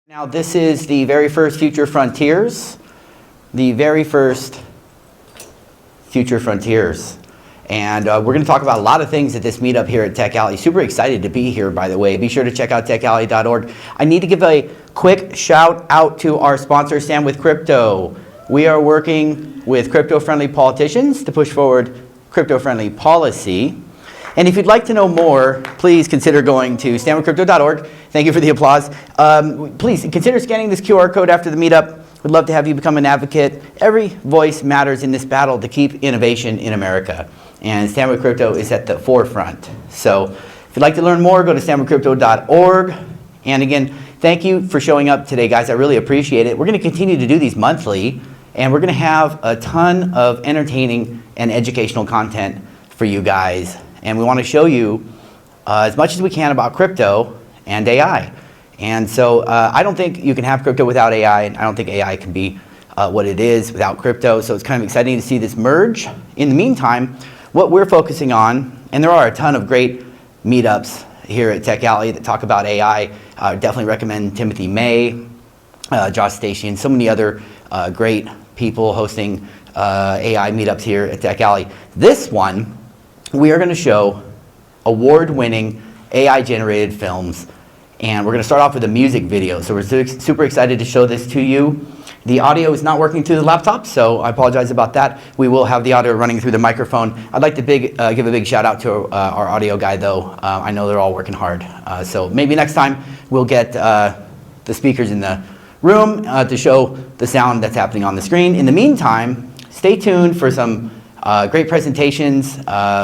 Now this is the very first Future Frontiers, the very first Future Frontiers. And we're going to talk about a lot of things at this meetup here at Tech Alley. Super excited to be here, by the way. Be sure to check out techalley.org. I need to give a quick shout out to our sponsor, Stand With Crypto. We are working with crypto-friendly politicians to push forward crypto-friendly policy. And if you'd like to know more, please consider going to standwithcrypto.org. Thank you for the applause. Please consider scanning this QR code after the meetup. We'd love to have you become an advocate. Every voice matters in this battle to keep innovation in America. And Stand With Crypto is at the forefront. So if you'd like to learn more, go to standwithcrypto.org. And again, thank you for showing up today, guys. I really appreciate it. We're going to continue to do these monthly, and we're going to have a ton of entertaining and educational content for you guys. And we want to show you as much as we can about crypto and AI. And so I don't think you can have crypto without AI, and I don't think AI can be what it is without crypto. So it's kind of exciting to see this merge. In the meantime, what we're focusing on, and there are a ton of great meetups here at Tech Alley that talk about AI. Definitely recommend Timothy May, Josh Stacey, and so many other great people hosting AI meetups here at Tech Alley. This one, we are going to show award-winning AI-generated films, and we're going to start off with a music video. So we're super excited to show this to you. The audio is not working through the laptop, so I apologize about that. We will have the audio running through the microphone. I'd like to give a big shout out to our audio guy, though. I know they're all working hard. So maybe next time we'll get the speakers in the room to show the sound that's happening on the screen. In the meantime, stay tuned for some great presentations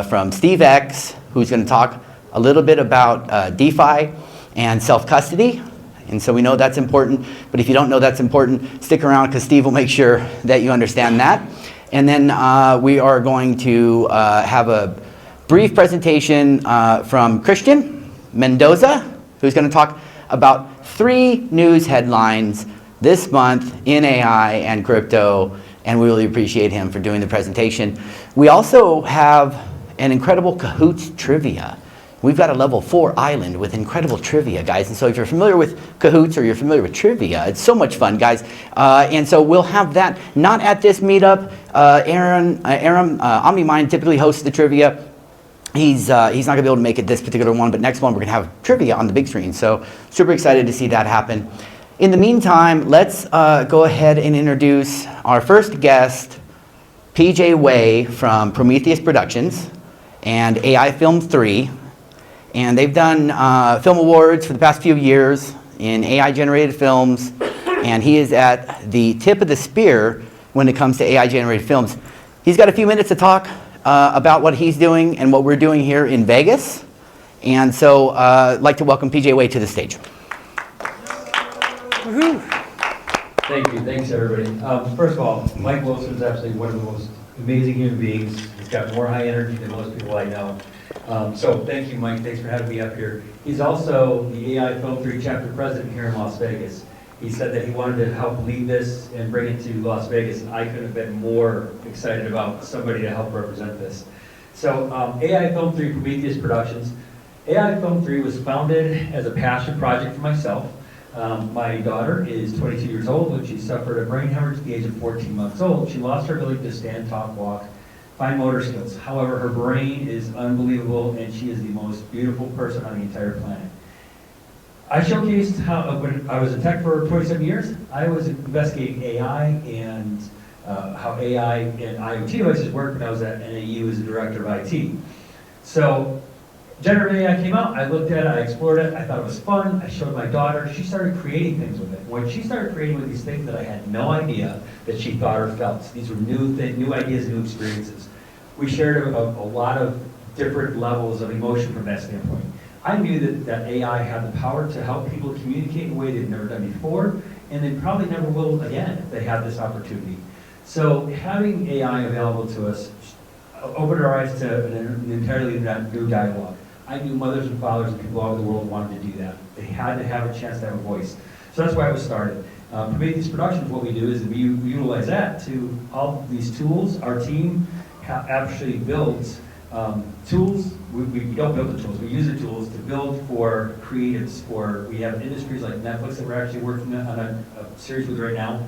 from Steve X, who's going to talk a little bit about DeFi and self-custody. And so we know that's important, but if you don't know that's important, stick around because Steve will make sure that you understand that. And then we are going to have a brief presentation from Christian Mendoza, who's going to talk about 3 news headlines this month in AI and crypto, and we really appreciate him for doing the presentation. We also have an incredible Kahoots trivia. We've got a level 4 island with incredible trivia, guys. And so if you're familiar with Kahoots or you're familiar with trivia, it's so much fun, guys. And so we'll have that not at this meetup. Aaron OmniMind typically hosts the trivia. He's not going to be able to make it this particular one, but next one we're going to have trivia on the big screen. So super excited to see that happen. In the meantime, let's go ahead and introduce our first guest, PJ Way from Prometheus Productions and AI Film 3. And they've done film awards for the past few years in AI-generated films, and he is at the tip of the spear when it comes to AI-generated films. He's got a few minutes to talk about what he's doing and what we're doing here in Vegas. And so I'd like to welcome PJ Way to the stage. Thank you. Thanks, everybody. First of all, Mike Wilson is absolutely one of the most amazing human beings. He's got more high energy than most people I know. So thank you, Mike. Thanks for having me up here. He's also the AI Film 3 chapter president here in Las Vegas. He said that he wanted to help lead this and bring it to Las Vegas, and I couldn't have been more excited about somebody to help represent this. So AI Film 3 Prometheus Productions. AI Film 3 was founded as a passion project for myself. My daughter is 22 years old, and she suffered a brain hemorrhage at the age of 14 months old. She lost her ability to stand, talk, walk, fine motor skills. However, her brain is unbelievable, and she is the most beautiful person on the entire planet. I showcased how, when I was in tech for 27 years, I was investigating AI and how AI and IoT devices work when I was at NAU as the director of IT. So generative AI came out, I looked at it, I explored it, I thought it was fun, I showed my daughter, she started creating things with it. When she started creating with these things that I had no idea that she thought or felt, these were new ideas, new experiences. We shared a lot of different levels of emotion from that standpoint. I knew that AI had the power to help people communicate in a way they've never done before, and they probably never will again if they had this opportunity. So having AI available to us opened our eyes to an entirely new dialogue. I knew mothers and fathers and people all over the world wanted to do that. They had to have a chance to have a voice. So that's why it was started. Prometheus Productions, what we do is we utilize that to all these tools. Our team actually builds Tools, we don't build the tools, we use the tools to build for creatives, we have industries like Netflix that we're actually working on a series with right now.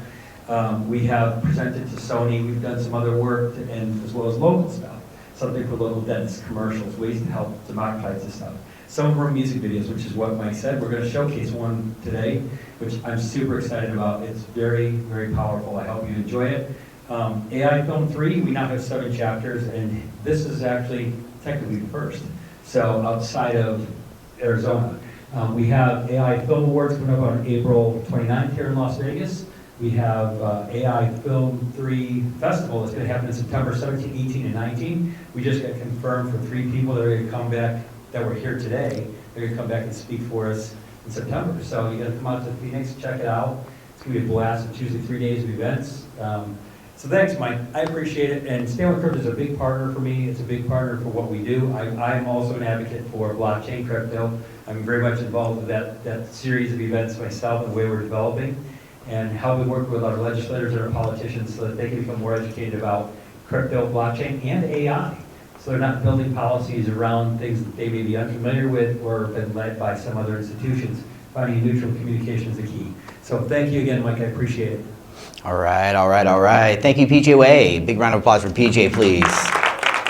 We have presented to Sony, we've done some other work, and as well as local stuff. Something for local dentists, commercials, ways to help democratize this stuff. Some of our music videos, which is what Mike said, we're going to showcase one today, which I'm super excited about. It's very, very powerful. I hope you enjoy it. AI Film 3, we now have 7 chapters, and this is actually technically the first. So outside of Arizona, we have AI Film Awards coming up on April 29th here in Las Vegas. We have AI Film 3 Festival that's going to happen in September 17, 18, and 19. We just got confirmed for 3 people that are going to come back, that were here today. They're going to come back and speak for us in September. So you got to come out to Phoenix, check it out. It's going to be a blast. It's usually 3 days of events. So thanks, Mike. I appreciate it. And Stanley Crypto is a big partner for me. It's a big partner for what we do. I'm also an advocate for blockchain crypto. I'm very much involved with that series of events myself and the way we're developing, and how we work with our legislators and our politicians so that they can become more educated about crypto, blockchain, and AI. So they're not building policies around things that they may be unfamiliar with or been led by some other institutions. Finding a neutral communication is the key. So thank you again, Mike. I appreciate it. All right, all right, all right. Thank you, PJ Way. Big round of applause for PJ, please.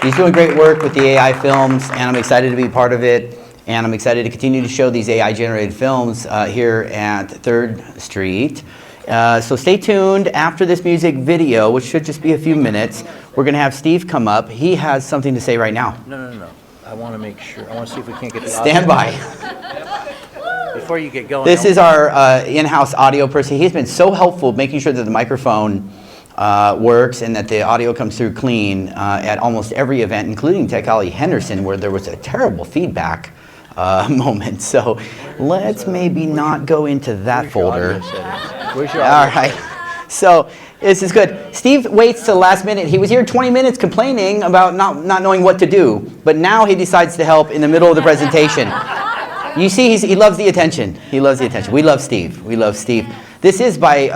He's doing great work with the AI films, and I'm excited to be part of it. And I'm excited to continue to show these AI-generated films here at 3rd Street. So stay tuned. After this music video, which should just be a few minutes, we're going to have Steve come up. He has something to say right now. No. I want to make sure. I want to see if we can't get the Stand by. Before you get going. This is our in-house audio person. He's been so helpful making sure that the microphone works and that the audio comes through clean at almost every event, including Tech Alley Henderson, where there was a terrible feedback moment. So let's maybe not go into that folder. Where's your All right. So this is good. Steve waits till the last minute. He was here 20 minutes complaining about not knowing what to do, but now he decides to help in the middle of the presentation. You see, he loves the attention. He loves the attention. We love Steve. We love Steve. This is by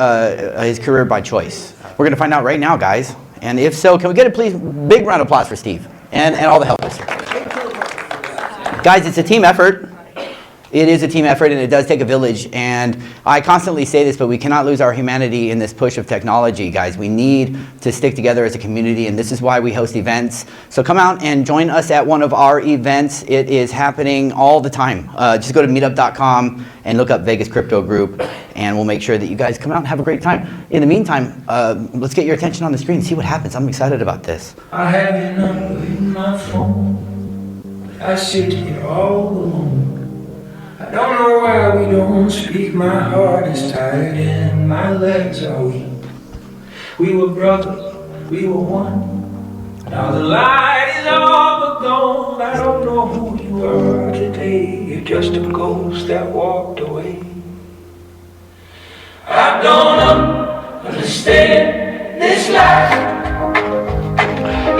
his career by choice. We're going to find out right now, guys. And if so, can we get a please big round of applause for Steve and all the helpers? Guys, it's a team effort. It is a team effort, and it does take a village. And I constantly say this, but we cannot lose our humanity in this push of technology, guys. We need to stick together as a community, and this is why we host events. So come out and join us at one of our events. It is happening all the time. Just go to meetup.com and look up Vegas Crypto Group, and we'll make sure that you guys come out and have a great time. In the meantime, let's get your attention on the screen and see what happens. I'm excited about this. I have your number in my phone. I sit here all alone. I don't know why we don't speak. My heart is tired and my legs are weak. We were brothers, we were one. Now the light is all but gone. I don't know who you are today. You're just a ghost that walked away. I don't understand this life.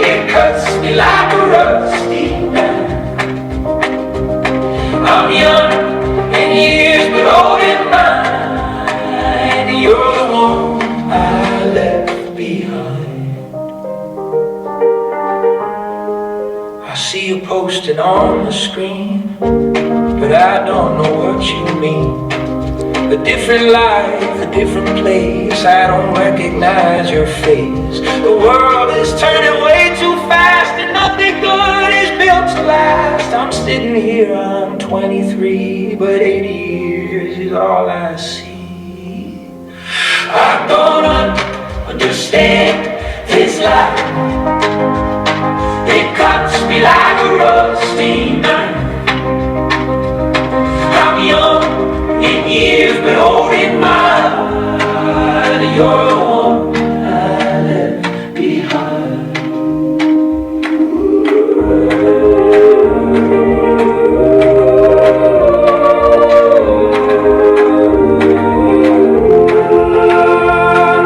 It cuts me like a rusty knife. I'm young in years, but old in mind. You're the one I left behind. I see you posted on the screen, but I don't know what you mean. A different life, a different place. I don't recognize your face. The world is turning way too fast, and nothing good is built to last. I'm sitting here, I'm 23, but 80 years is all I see. I don't understand this life. It cuts me like a rusty knife. I'm young in years, but old in mind. You're the one I left behind.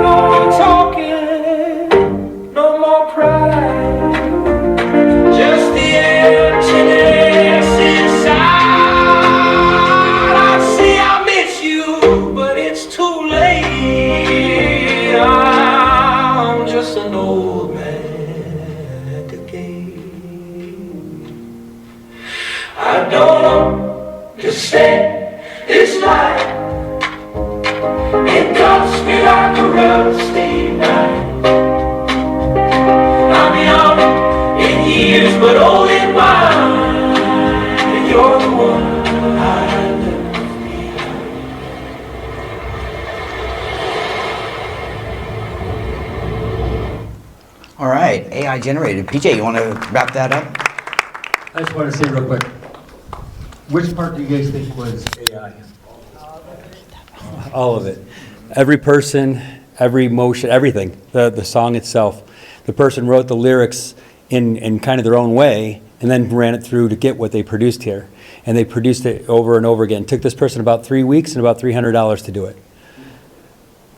No more talking, no more pride. I don't understand this life. It cuts me like a rusty knife. I'm young in years but old in mind, and you're the one I left behind. All right, AI generated. PJ, you want to wrap that up? I just want to say real quick, which part do you guys think was AI? All of it. Every person, every motion, everything. The song itself. The person wrote the lyrics in kind of their own way and then ran it through to get what they produced here. And they produced it over and over again. It took this person about 3 weeks and about $300 to do it.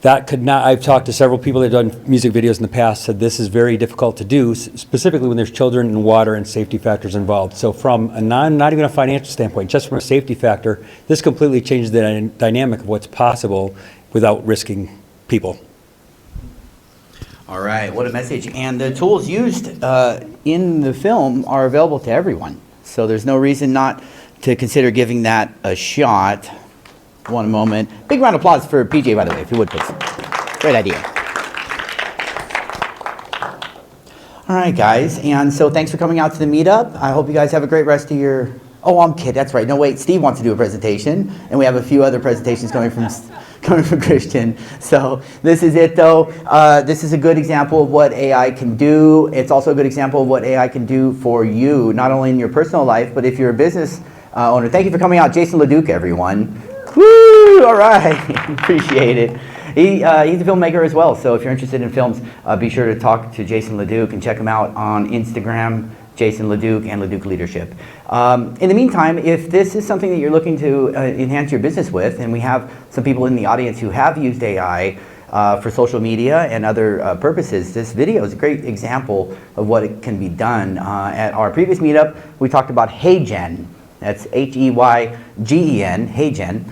That could not, I've talked to several people that have done music videos in the past, said this is very difficult to do, specifically when there's children and water and safety factors involved. So from a not even a financial standpoint, just from a safety factor, this completely changes the dynamic of what's possible without risking people. All right, what a message. And the tools used in the film are available to everyone. So there's no reason not to consider giving that a shot. One moment. Big round of applause for PJ, by the way, if you would, please. Great idea. All right, guys. And so thanks for coming out to the meetup. I hope you guys have a great rest of your... Oh, I'm kidding. That's right. No, wait. Steve wants to do a presentation. And we have a few other presentations coming from Christian. So this is it, though. This is a good example of what AI can do. It's also a good example of what AI can do for you, not only in your personal life, but if you're a business owner. Thank you for coming out. Jason LeDuc, everyone. Woo! All right. Appreciate it. He's a filmmaker as well, so if you're interested in films, be sure to talk to Jason LeDuc and check him out on Instagram, Jason LeDuc and LeDuc Leadership. In the meantime, if this is something that you're looking to enhance your business with, and we have some people in the audience who have used AI for social media and other purposes, this video is a great example of what it can be done. At our previous meetup, we talked about HeyGen. That's H-E-Y-G-E-N, HeyGen.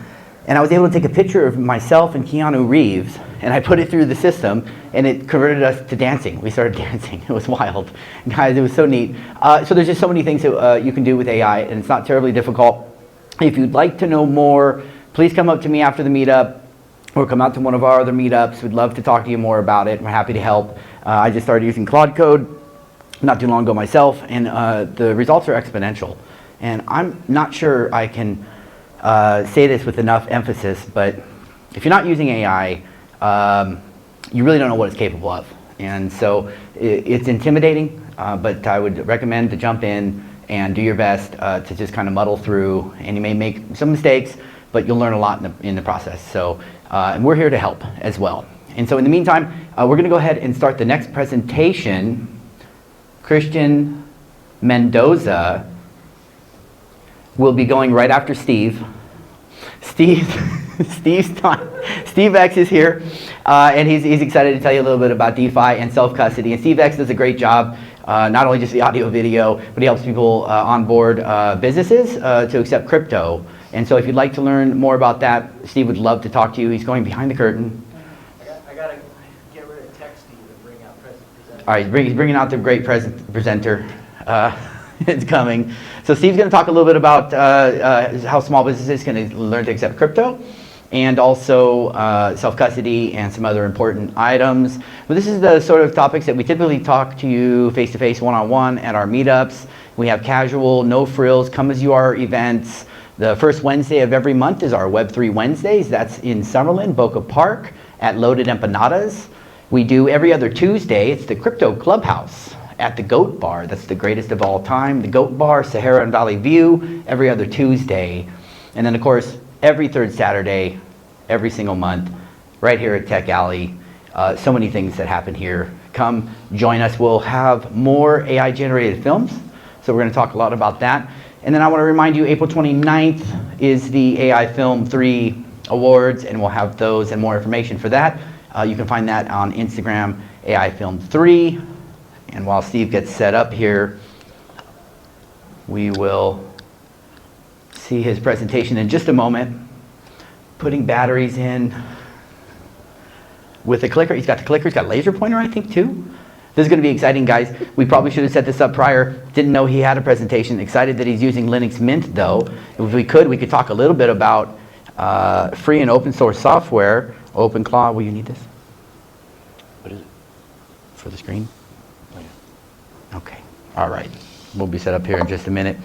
And I was able to take a picture of myself and Keanu Reeves, and I put it through the system, and it converted us to dancing. We started dancing. It was wild. Guys, it was so neat. So there's just so many things that you can do with AI, and it's not terribly difficult. If you'd like to know more, please come up to me after the meetup, or come out to one of our other meetups. We'd love to talk to you more about it. We're happy to help. I just started using Claude Code not too long ago myself, and the results are exponential. And I'm not sure I can say this with enough emphasis, but if you're not using AI, you really don't know what it's capable of. And so it's intimidating, but I would recommend to jump in and do your best to just kind of muddle through. And you may make some mistakes, but you'll learn a lot in the process. So and we're here to help as well. And so in the meantime, we're going to go ahead and start the next presentation. Christian Mendoza will be going right after Steve. Steve X is here, and he's excited to tell you a little bit about DeFi and self-custody. And Steve X does a great job, not only just the audio video, but he helps people onboard businesses to accept crypto. And so if you'd like to learn more about that, Steve would love to talk to you. He's going behind the curtain. I gotta get rid of tech Steve and bring out presenter. All right, he's bringing out the great presenter. It's coming. So Steve's going to talk a little bit about how small businesses can learn to accept crypto, and also self-custody and some other important items. But this is the sort of topics that we typically talk to you face-to-face, one-on-one at our meetups. We have casual, no frills, come as you are events. The first Wednesday of every month is our Web3 Wednesdays. That's in Summerlin, Boca Park at Loaded Empanadas. We do every other Tuesday. It's the Crypto Clubhouse at the Goat Bar. That's the greatest of all time. The Goat Bar, Sahara and Valley View, every other Tuesday. And then, of course, every third Saturday, every single month, right here at Tech Alley. So many things that happen here. Come join us. We'll have more AI-generated films, so we're going to talk a lot about that. And then I want to remind you, April 29th is the AI Film 3 Awards, and we'll have those and more information for that. You can find that on Instagram, AI Film 3. And while Steve gets set up here, we will see his presentation in just a moment. Putting batteries in with the clicker. He's got the clicker. He's got a laser pointer, I think, too. This is going to be exciting, guys. We probably should have set this up prior. Didn't know he had a presentation. Excited that he's using Linux Mint, though. If we could talk a little bit about free and open source software. OpenClaw, will you need this? What is it? For the screen? Okay, all right. We'll be set up here in just a minute.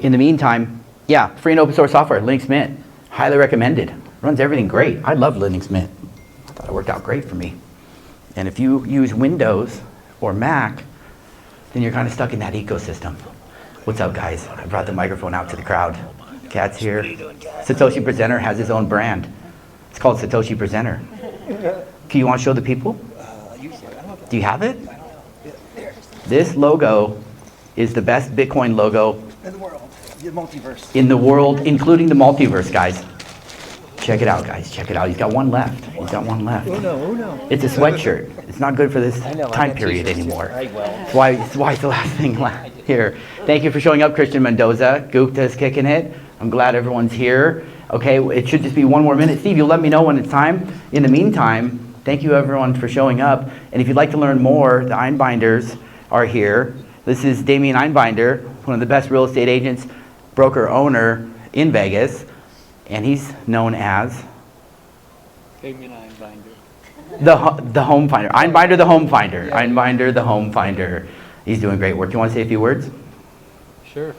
In the meantime, yeah, free and open source software, Linux Mint. Highly recommended. Runs everything great. I love Linux Mint. I thought it worked out great for me. And if you use Windows or Mac, then you're kind of stuck in that ecosystem. What's up, guys? I brought the microphone out to the crowd. Cat's here. Satoshi Presenter has his own brand. It's called Satoshi Presenter. Do you want to show the people? Do you have it? This logo is the best Bitcoin logo In the world, the multiverse. in the world, including the multiverse, guys. Check it out, guys. Check it out. He's got one left. He's got one left. Uno. It's a sweatshirt. It's not good for this time period anymore. That's why it's the last thing left here. Thank you for showing up, Christian Mendoza. Gupta's kicking it. I'm glad everyone's here. Okay, it should just be one more minute. Steve, you'll let me know when it's time. In the meantime, thank you everyone for showing up. And if you'd like to learn more, the Einbinders are here. This is Damien Einbinder, one of the best real estate agents, broker owner in Vegas. And he's known as Damien Einbinder. the home finder. Einbinder the home finder. Einbinder the home finder. He's doing great work. Do you want to say a few words? Sure.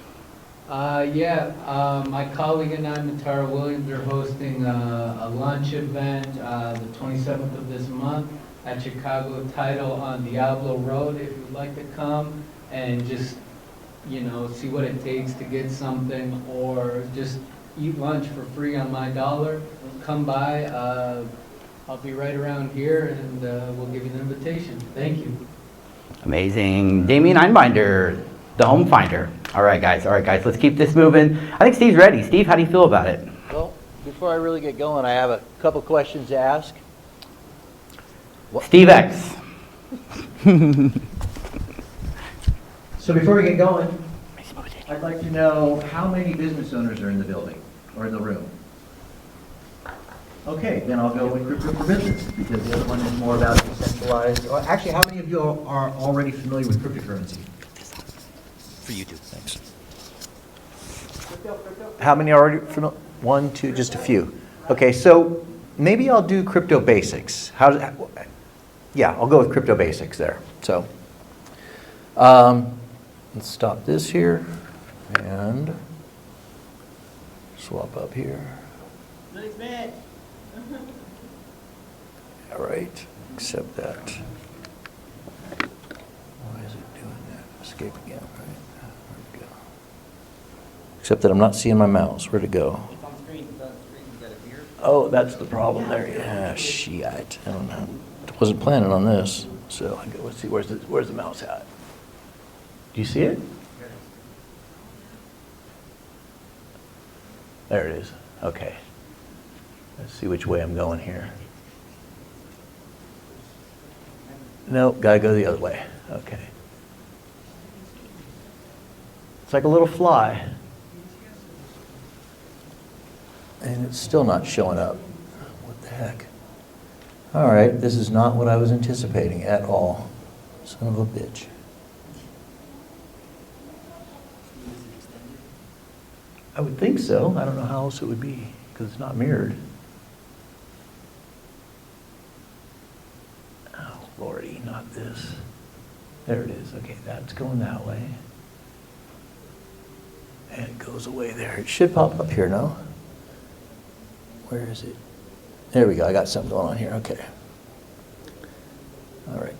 My colleague and I, Matara Williams, are hosting a lunch event the 27th of this month at Chicago Title on Diablo Road. If you'd like to come and just, see what it takes to get something, or just eat lunch for free on my dollar, come by. I'll be right around here, and we'll give you an invitation. Thank you. Amazing. Damien Einbinder, the home finder. All right, guys, let's keep this moving. I think Steve's ready. Steve, how do you feel about it? Well, before I really get going, I have a couple questions to ask. Steve X. So before we get going, I'd like to know how many business owners are in the building or in the room. Okay, then I'll go with Crypto for Business, because the other one is more about decentralized. Well, actually, how many of you are already familiar with cryptocurrency? For you too. Thanks. How many are already familiar? One, two, just a few. Okay, so maybe I'll do crypto basics. Yeah, I'll go with crypto basics there. So let's stop this here and swap up here. All right, accept that. Why is it doing that? Escape again, right? Where'd it go? Except that I'm not seeing my mouse. Where'd it go? It's on screen. It's on screen. You got a beer? Oh, that's the problem there. Yeah, shit. I don't know. Wasn't planning on this. So I go, let's see, where's the mouse at? Do you see it? There it is. Okay. Let's see which way I'm going here. Nope, gotta go the other way. Okay. It's like a little fly. And it's still not showing up. What the heck? All right, this is not what I was anticipating at all. Son of a bitch. I would think so. I don't know how else it would be, because it's not mirrored. Oh, Lordy, not this. There it is. Okay, that's going that way. And it goes away there. It should pop up here, no? Where is it? There we go. I got something going on here. Okay. All right.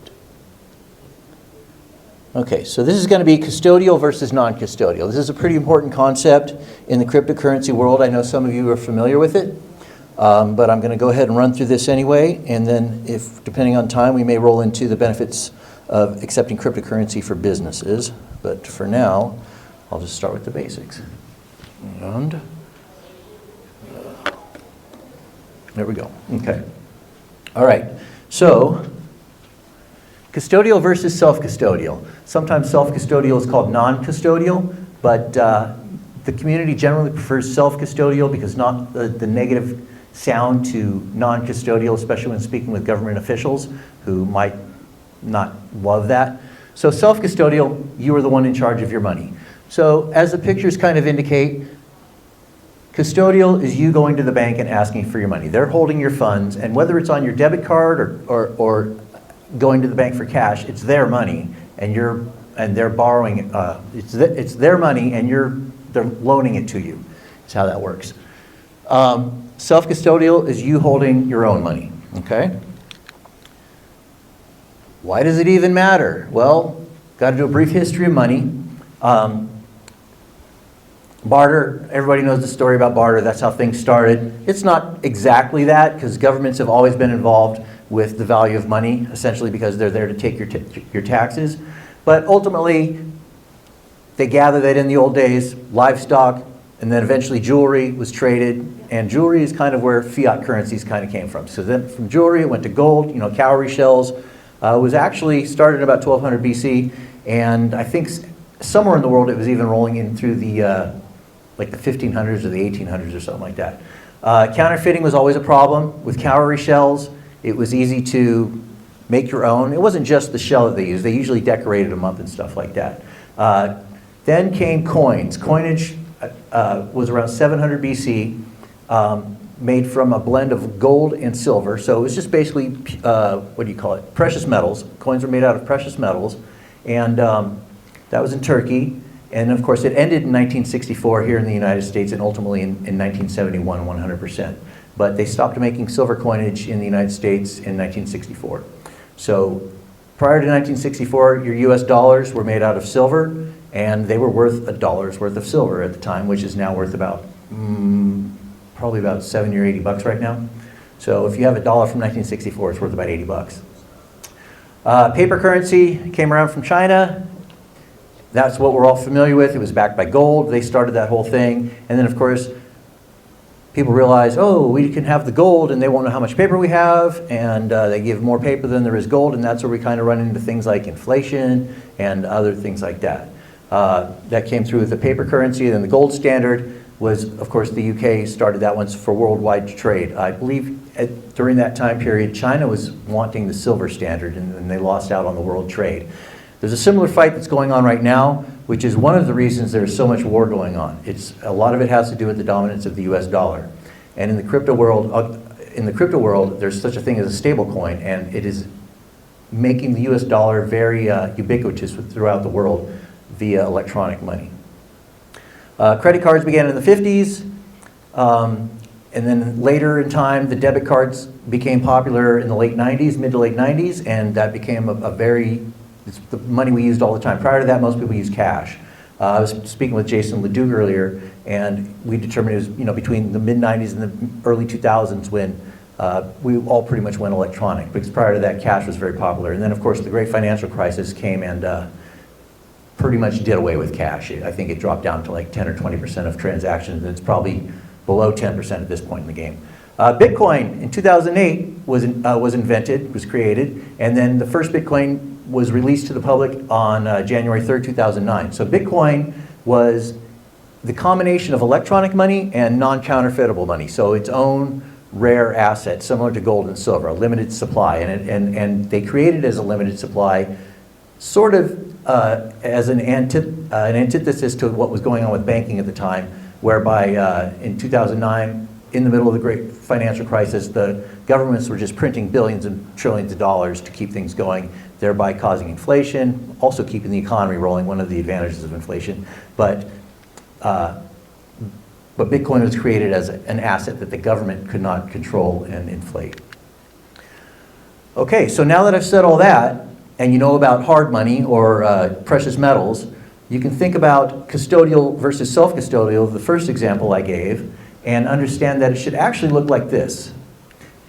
Okay, so this is going to be custodial versus non-custodial. This is a pretty important concept in the cryptocurrency world. I know some of you are familiar with it, but I'm going to go ahead and run through this anyway, and then if, depending on time, we may roll into the benefits of accepting cryptocurrency for businesses. But for now, I'll just start with the basics. And there we go. Okay. All right. So, custodial versus self-custodial. Sometimes self-custodial is called non-custodial, but the community generally prefers self-custodial because not the negative sound to non-custodial, especially when speaking with government officials who might not love that. So self-custodial, you are the one in charge of your money. So as the pictures kind of indicate, custodial is you going to the bank and asking for your money. They're holding your funds, and whether it's on your debit card or going to the bank for cash, it's their money, and they're borrowing. It's their money, and they're loaning it to you. That's how that works. Self-custodial is you holding your own money. Okay. Why does it even matter? Well, got to do a brief history of money. Barter, everybody knows the story about barter. That's how things started. It's not exactly that, because governments have always been involved with the value of money, essentially because they're there to take your taxes. But ultimately, they gather that in the old days, livestock, and then eventually jewelry was traded. And jewelry is kind of where fiat currencies kind of came from. So then from jewelry, it went to gold. Cowrie shells was actually started in about 1200 BC. And I think somewhere in the world, it was even rolling in through the like the 1500s or the 1800s or something like that. Counterfeiting was always a problem with cowrie shells. It was easy to make your own. It wasn't just the shell that they used. They usually decorated them up and stuff like that. Then came coins. Coinage was around 700 BC, made from a blend of gold and silver. So it was just basically, what do you call it? Precious metals. Coins were made out of precious metals. And that was in Turkey. And of course, it ended in 1964 here in the United States, and ultimately in 1971, 100%. But they stopped making silver coinage in the United States in 1964. So prior to 1964, your US dollars were made out of silver, and they were worth $1 worth of silver at the time, which is now worth about, probably about 70 or 80 bucks right now. So if you have $1 from 1964, it's worth about 80 bucks. Paper currency came around from China. That's what we're all familiar with. It was backed by gold. They started that whole thing. And then, of course, people realized, oh, we can have the gold, and they won't know how much paper we have, and they give more paper than there is gold, and that's where we kind of run into things like inflation and other things like that. That came through with the paper currency. Then the gold standard was, of course, the UK started that one for worldwide trade. I believe during that time period, China was wanting the silver standard, and they lost out on the world trade. There's a similar fight that's going on right now, which is one of the reasons there's so much war going on. A lot of it has to do with the dominance of the US dollar. And in the crypto world, there's such a thing as a stable coin, and it is making the US dollar very ubiquitous throughout the world via electronic money. Credit cards began in the 50s, and then later in time, the debit cards became popular in the late 90s, mid to late 90s, and that became it's the money we used all the time. Prior to that, most people used cash. I was speaking with Jason Ledoux earlier, and we determined it was between the mid-90s and the early 2000s when we all pretty much went electronic, because prior to that, cash was very popular. And then, of course, the great financial crisis came and pretty much did away with cash. I think it dropped down to like 10 or 20% of transactions, and it's probably below 10% at this point in the game. Bitcoin in 2008 was invented, was created, and then the first Bitcoin was released to the public on January 3rd, 2009. So Bitcoin was the combination of electronic money and non-counterfeitable money, so its own rare asset, similar to gold and silver, a limited supply. And they created it as a limited supply, sort of as an antithesis to what was going on with banking at the time, whereby in 2009, in the middle of the great financial crisis, the governments were just printing billions and trillions of dollars to keep things going, thereby causing inflation, also keeping the economy rolling, one of the advantages of inflation. But Bitcoin was created as an asset that the government could not control and inflate. Okay, so now that I've said all that, and you know about hard money or precious metals, you can think about custodial versus self-custodial, the first example I gave, and understand that it should actually look like this,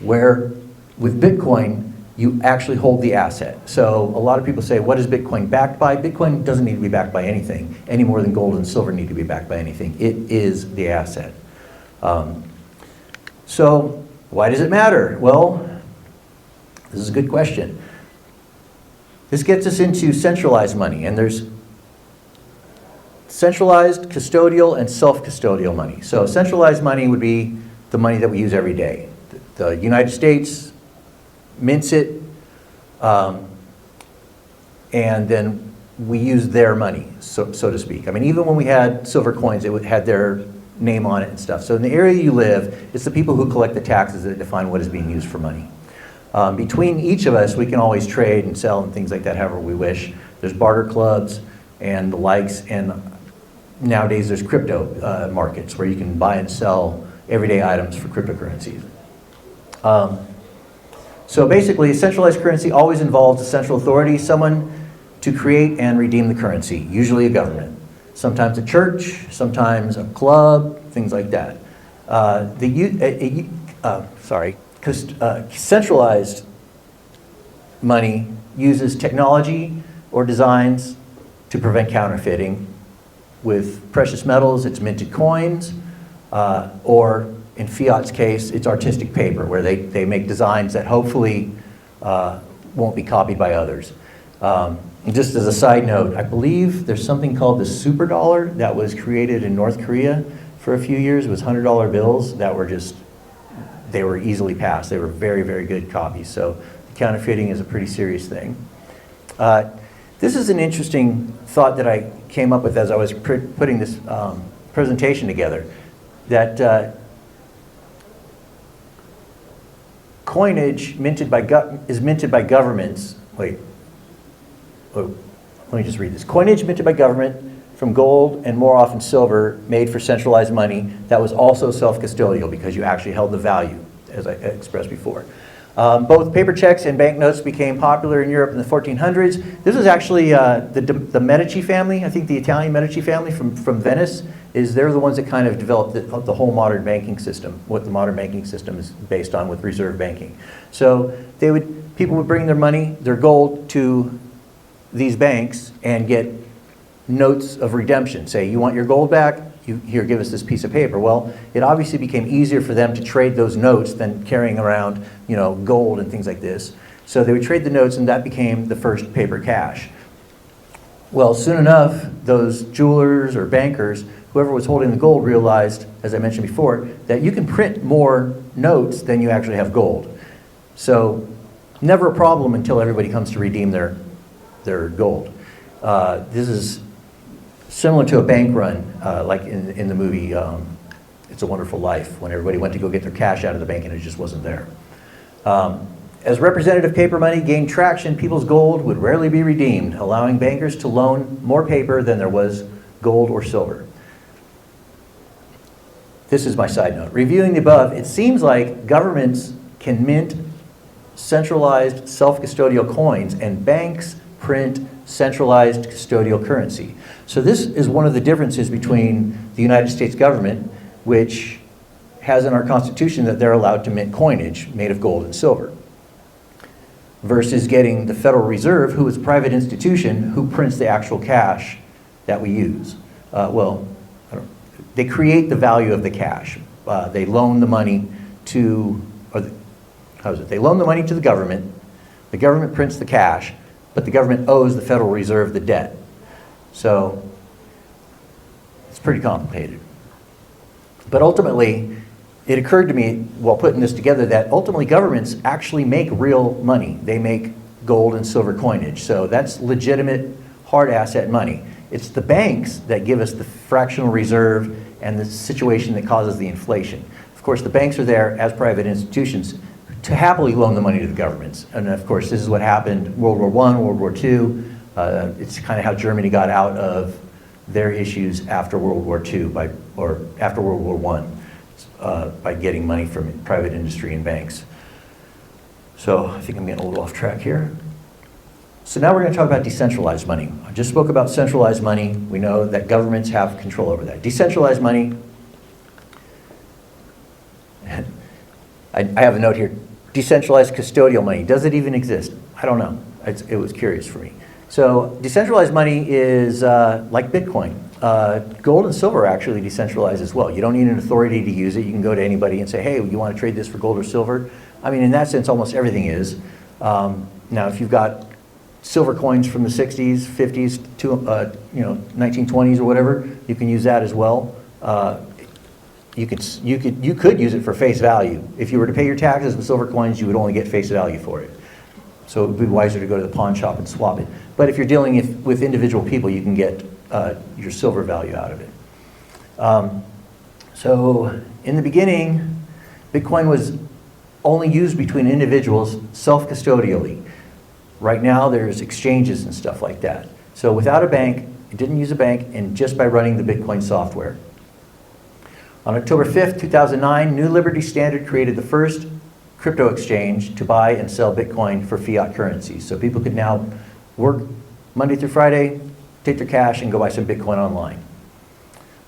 where with Bitcoin, you actually hold the asset. So a lot of people say, what is Bitcoin backed by? Bitcoin doesn't need to be backed by anything, any more than gold and silver need to be backed by anything. It is the asset. So why does it matter? Well, this is a good question. This gets us into centralized money, and there's centralized, custodial, and self-custodial money. So centralized money would be the money that we use every day. The United States mints it, and then we use their money, so to speak. I mean, even when we had silver coins, it had their name on it and stuff. So in the area you live, it's the people who collect the taxes that define what is being used for money. Between each of us, we can always trade and sell and things like that however we wish. There's barter clubs and the likes, and nowadays there's crypto markets where you can buy and sell everyday items for cryptocurrencies. So basically, a centralized currency always involves a central authority, someone to create and redeem the currency, usually a government. Sometimes a church, sometimes a club, things like that. Centralized money uses technology or designs to prevent counterfeiting. With precious metals, it's minted coins, or in fiat's case, it's artistic paper, where they make designs that hopefully won't be copied by others. And just as a side note, I believe there's something called the super dollar that was created in North Korea for a few years. It was $100 bills that were they were easily passed. They were very, very good copies. So counterfeiting is a pretty serious thing. This is an interesting thought that I came up with as I was putting this presentation together, that coinage is minted by governments. Let me just read this. Coinage minted by government from gold and more often silver made for centralized money that was also self-custodial because you actually held the value, as I expressed before. Both paper checks and banknotes became popular in Europe in the 1400s. This is actually the Medici family. I think the Italian Medici family from Venice, they're the ones that kind of developed the whole modern banking system, what the modern banking system is based on with reserve banking. So people would bring their money, their gold, to these banks and get notes of redemption. Say, you want your gold back? Here, give us this piece of paper. Well, it obviously became easier for them to trade those notes than carrying around, gold and things like this. So they would trade the notes, and that became the first paper cash. Well, soon enough, those jewelers or bankers, whoever was holding the gold, realized, as I mentioned before, that you can print more notes than you actually have gold. So never a problem until everybody comes to redeem their gold. This is similar to a bank run, like in the movie It's a Wonderful Life, when everybody went to go get their cash out of the bank and it just wasn't there. As representative paper money gained traction, people's gold would rarely be redeemed, allowing bankers to loan more paper than there was gold or silver. This is my side note. Reviewing the above, it seems like governments can mint centralized self-custodial coins and banks print centralized custodial currency. So this is one of the differences between the United States government, which has in our Constitution that they're allowed to mint coinage made of gold and silver, versus getting the Federal Reserve, who is a private institution, who prints the actual cash that we use. They create the value of the cash. They loan the money to, they loan the money to the government prints the cash, but the government owes the Federal Reserve the debt. So it's pretty complicated. But ultimately, it occurred to me while putting this together that ultimately governments actually make real money. They make gold and silver coinage. So that's legitimate hard asset money. It's the banks that give us the fractional reserve and the situation that causes the inflation. Of course, the banks are there as private institutions to happily loan the money to the governments. And of course, this is what happened World War I, World War II. It's kind of how Germany got out of their issues after World War II, after World War I, by getting money from private industry and banks. So I think I'm getting a little off track here. So now we're going to talk about decentralized money. I just spoke about centralized money. We know that governments have control over that. Decentralized money, I have a note here. Decentralized custodial money, does it even exist? I don't know. It was curious for me. So decentralized money is like Bitcoin. Gold and silver are actually decentralized as well. You don't need an authority to use it. You can go to anybody and say, hey, you want to trade this for gold or silver? I mean, in that sense, almost everything is. Now, if you've got silver coins from the 60s, 50s, to 1920s or whatever, you can use that as well. You could use it for face value. If you were to pay your taxes with silver coins, you would only get face value for it. So it would be wiser to go to the pawn shop and swap it. But if you're dealing with individual people, you can get your silver value out of it. So in the beginning, Bitcoin was only used between individuals self-custodially. Right now, there's exchanges and stuff like that. So without a bank, it didn't use a bank, and just by running the Bitcoin software. On October 5th, 2009, New Liberty Standard created the first crypto exchange to buy and sell Bitcoin for fiat currency. So people could now work Monday through Friday, take their cash, and go buy some Bitcoin online.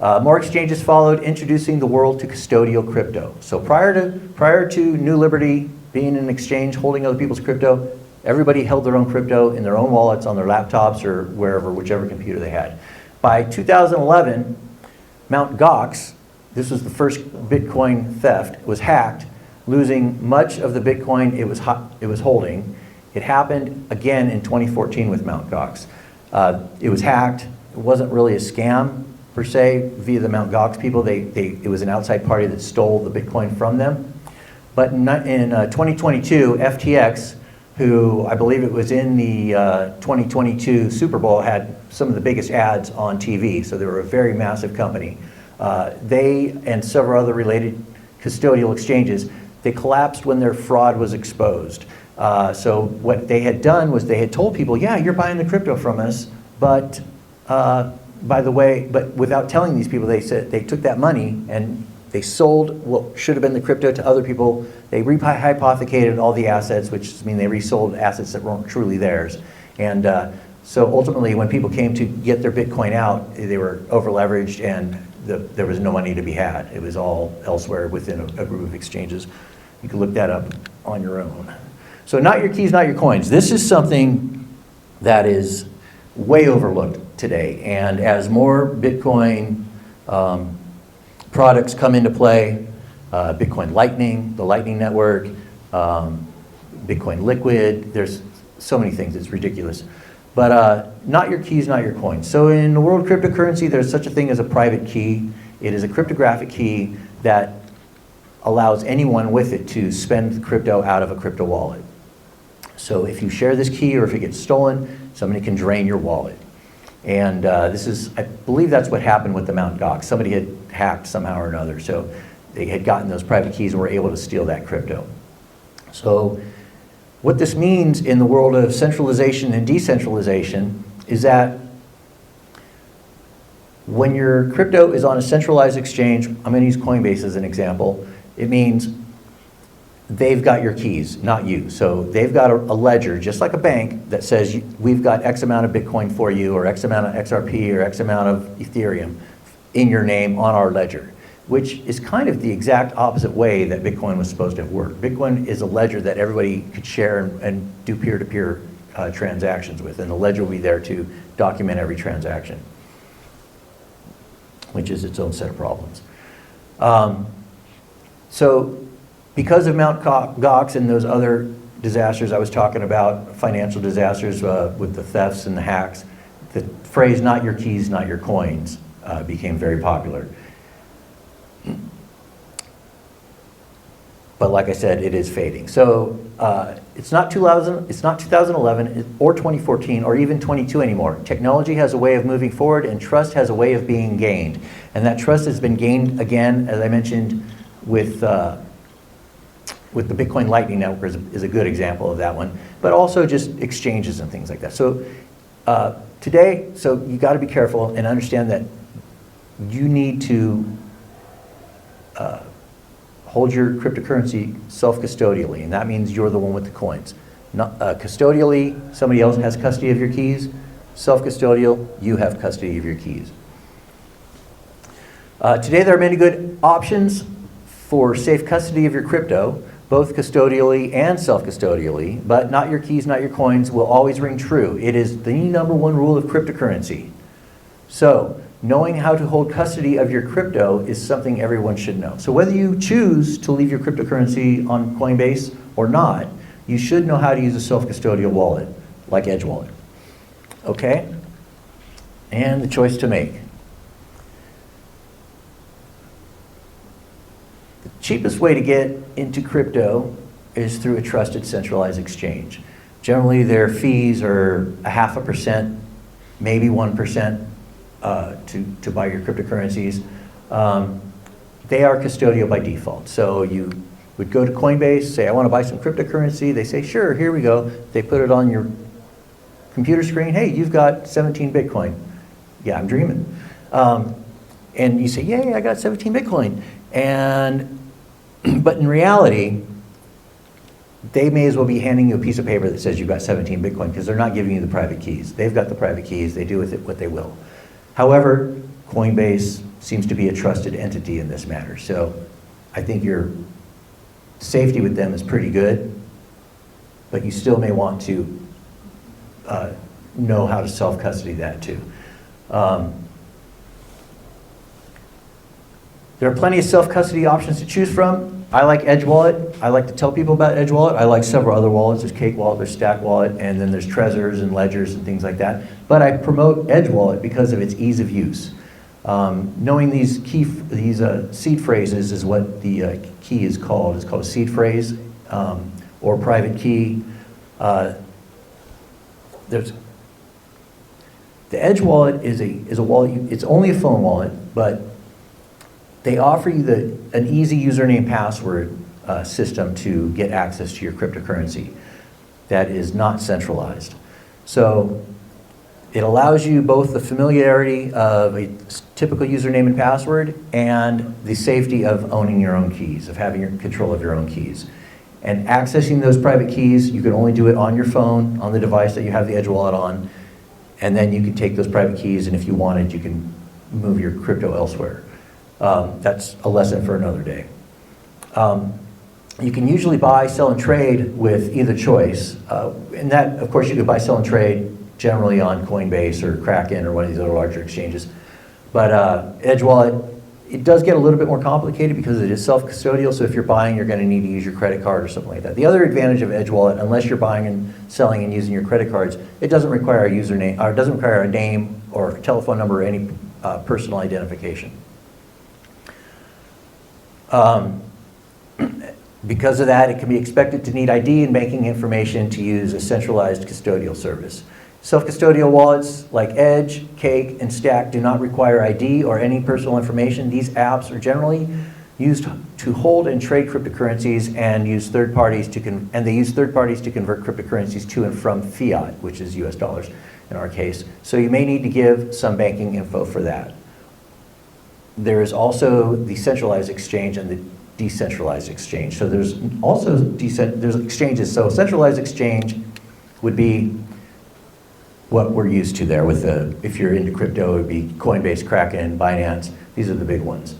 More exchanges followed, introducing the world to custodial crypto. So prior to New Liberty being an exchange holding other people's crypto, everybody held their own crypto in their own wallets on their laptops or wherever, whichever computer they had. By 2011, Mt. Gox, this was the first Bitcoin theft, was hacked, losing much of the Bitcoin it was holding. It happened again in 2014 with Mt. Gox. It was hacked. It wasn't really a scam per se via the Mt. Gox people. It was an outside party that stole the Bitcoin from them. But in 2022, FTX, who I believe it was in the 2022 Super Bowl, had some of the biggest ads on TV. So they were a very massive company. They and several other related custodial exchanges, they collapsed when their fraud was exposed. So what they had done was they had told people, yeah, you're buying the crypto from us, but by the way, but without telling these people, they said they took that money and they sold what should have been the crypto to other people. They rehypothecated all the assets, which means they resold assets that weren't truly theirs. And so ultimately, when people came to get their Bitcoin out, they were over-leveraged and there was no money to be had. It was all elsewhere within a group of exchanges. You can look that up on your own. So not your keys, not your coins. This is something that is way overlooked today. And as more Bitcoin products come into play, Bitcoin Lightning, the Lightning Network, Bitcoin Liquid, there's so many things, it's ridiculous. But not your keys, not your coins. So in the world of cryptocurrency, there's such a thing as a private key. It is a cryptographic key that allows anyone with it to spend the crypto out of a crypto wallet. So if you share this key or if it gets stolen, somebody can drain your wallet. And I believe that's what happened with the Mt. Gox. Somebody had hacked somehow or another. So they had gotten those private keys and were able to steal that crypto. So what this means in the world of centralization and decentralization is that when your crypto is on a centralized exchange, I'm going to use Coinbase as an example, it means they've got your keys, not you. So they've got a ledger, just like a bank, that says we've got X amount of Bitcoin for you, or X amount of XRP, or X amount of Ethereum in your name on our ledger, which is kind of the exact opposite way that Bitcoin was supposed to have worked. Bitcoin is a ledger that everybody could share and do peer-to-peer transactions with, and the ledger will be there to document every transaction, which is its own set of problems. So because of Mt. Gox and those other disasters I was talking about, financial disasters with the thefts and the hacks, the phrase "not your keys, not your coins" became very popular. But like I said, it is fading. So it's not 2011 or 2014 or even 22 anymore. Technology has a way of moving forward, and trust has a way of being gained. And that trust has been gained again, as I mentioned, with the Bitcoin Lightning Network is a good example of that one, but also just exchanges and things like that. So today, so you got to be careful and understand that you need to hold your cryptocurrency self-custodially, and that means you're the one with the coins. Not, custodially, somebody else has custody of your keys. Self-custodial, you have custody of your keys. Today there are many good options for safe custody of your crypto, both custodially and self-custodially, but not your keys, not your coins will always ring true. It is the #1 rule of cryptocurrency. So, knowing how to hold custody of your crypto is something everyone should know. So whether you choose to leave your cryptocurrency on Coinbase or not, you should know how to use a self-custodial wallet, like Edge Wallet. Okay? And the choice to make. The cheapest way to get into crypto is through a trusted centralized exchange. Generally, their fees are 0.5%, maybe 1% to buy your cryptocurrencies. They are custodial by default. So you would go to Coinbase, say, I want to buy some cryptocurrency. They say, sure, here we go. They put it on your computer screen. Hey, you've got 17 Bitcoin. Yeah, I'm dreaming. And you say, yay, I got 17 Bitcoin. But in reality, they may as well be handing you a piece of paper that says you've got 17 Bitcoin because they're not giving you the private keys. They've got the private keys. They do with it what they will. However, Coinbase seems to be a trusted entity in this matter. So I think your safety with them is pretty good, but you still may want to know how to self-custody that too. There are plenty of self-custody options to choose from. I like Edge Wallet. I like to tell people about Edge Wallet. I like several other wallets. There's Cake Wallet, there's Stack Wallet, and then there's Trezors and Ledgers and things like that. But I promote Edge Wallet because of its ease of use. Knowing these seed phrases is what the key is called. It's called a seed phrase or private key. There's the Edge Wallet is a wallet. It's only a phone wallet, but they offer you an easy username password system to get access to your cryptocurrency that is not centralized. So it allows you both the familiarity of a typical username and password and the safety of owning your own keys, of having your control of your own keys. And accessing those private keys, you can only do it on your phone, on the device that you have the Edge Wallet on, and then you can take those private keys, and if you wanted, you can move your crypto elsewhere. That's a lesson for another day. You can usually buy, sell, and trade with either choice. And that, of course, you could buy, sell, and trade generally on Coinbase or Kraken or one of these other larger exchanges. But Edge Wallet, it does get a little bit more complicated because it is self-custodial, so if you're buying, you're going to need to use your credit card or something like that. The other advantage of Edge Wallet, unless you're buying and selling and using your credit cards, it doesn't require a username, or it doesn't require a name or telephone number or any personal identification. Because of that, it can be expected to need ID and banking information to use a centralized custodial service. Self-custodial wallets like Edge, Cake, and Stack do not require ID or any personal information. These apps are generally used to hold and trade cryptocurrencies and use third parties to convert cryptocurrencies to and from fiat, which is US dollars in our case. So you may need to give some banking info for that. There is also the centralized exchange and the decentralized exchange. So there's also there's exchanges. So centralized exchange would be what we're used to there with if you're into crypto, it would be Coinbase, Kraken, Binance. These are the big ones.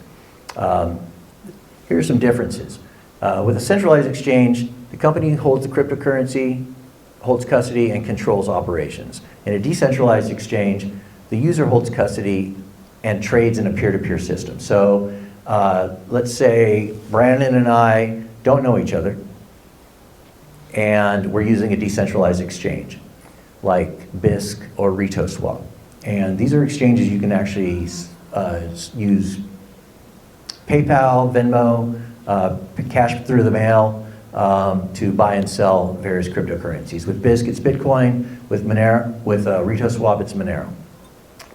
Here are some differences. With a centralized exchange, the company holds the cryptocurrency, holds custody, and controls operations. In a decentralized exchange, the user holds custody and trades in a peer-to-peer system. So let's say Brandon and I don't know each other, and we're using a decentralized exchange like BISC or RitoSwap. And these are exchanges you can actually use PayPal, Venmo, cash through the mail to buy and sell various cryptocurrencies. With BISC, it's Bitcoin. With RitoSwap, it's Monero.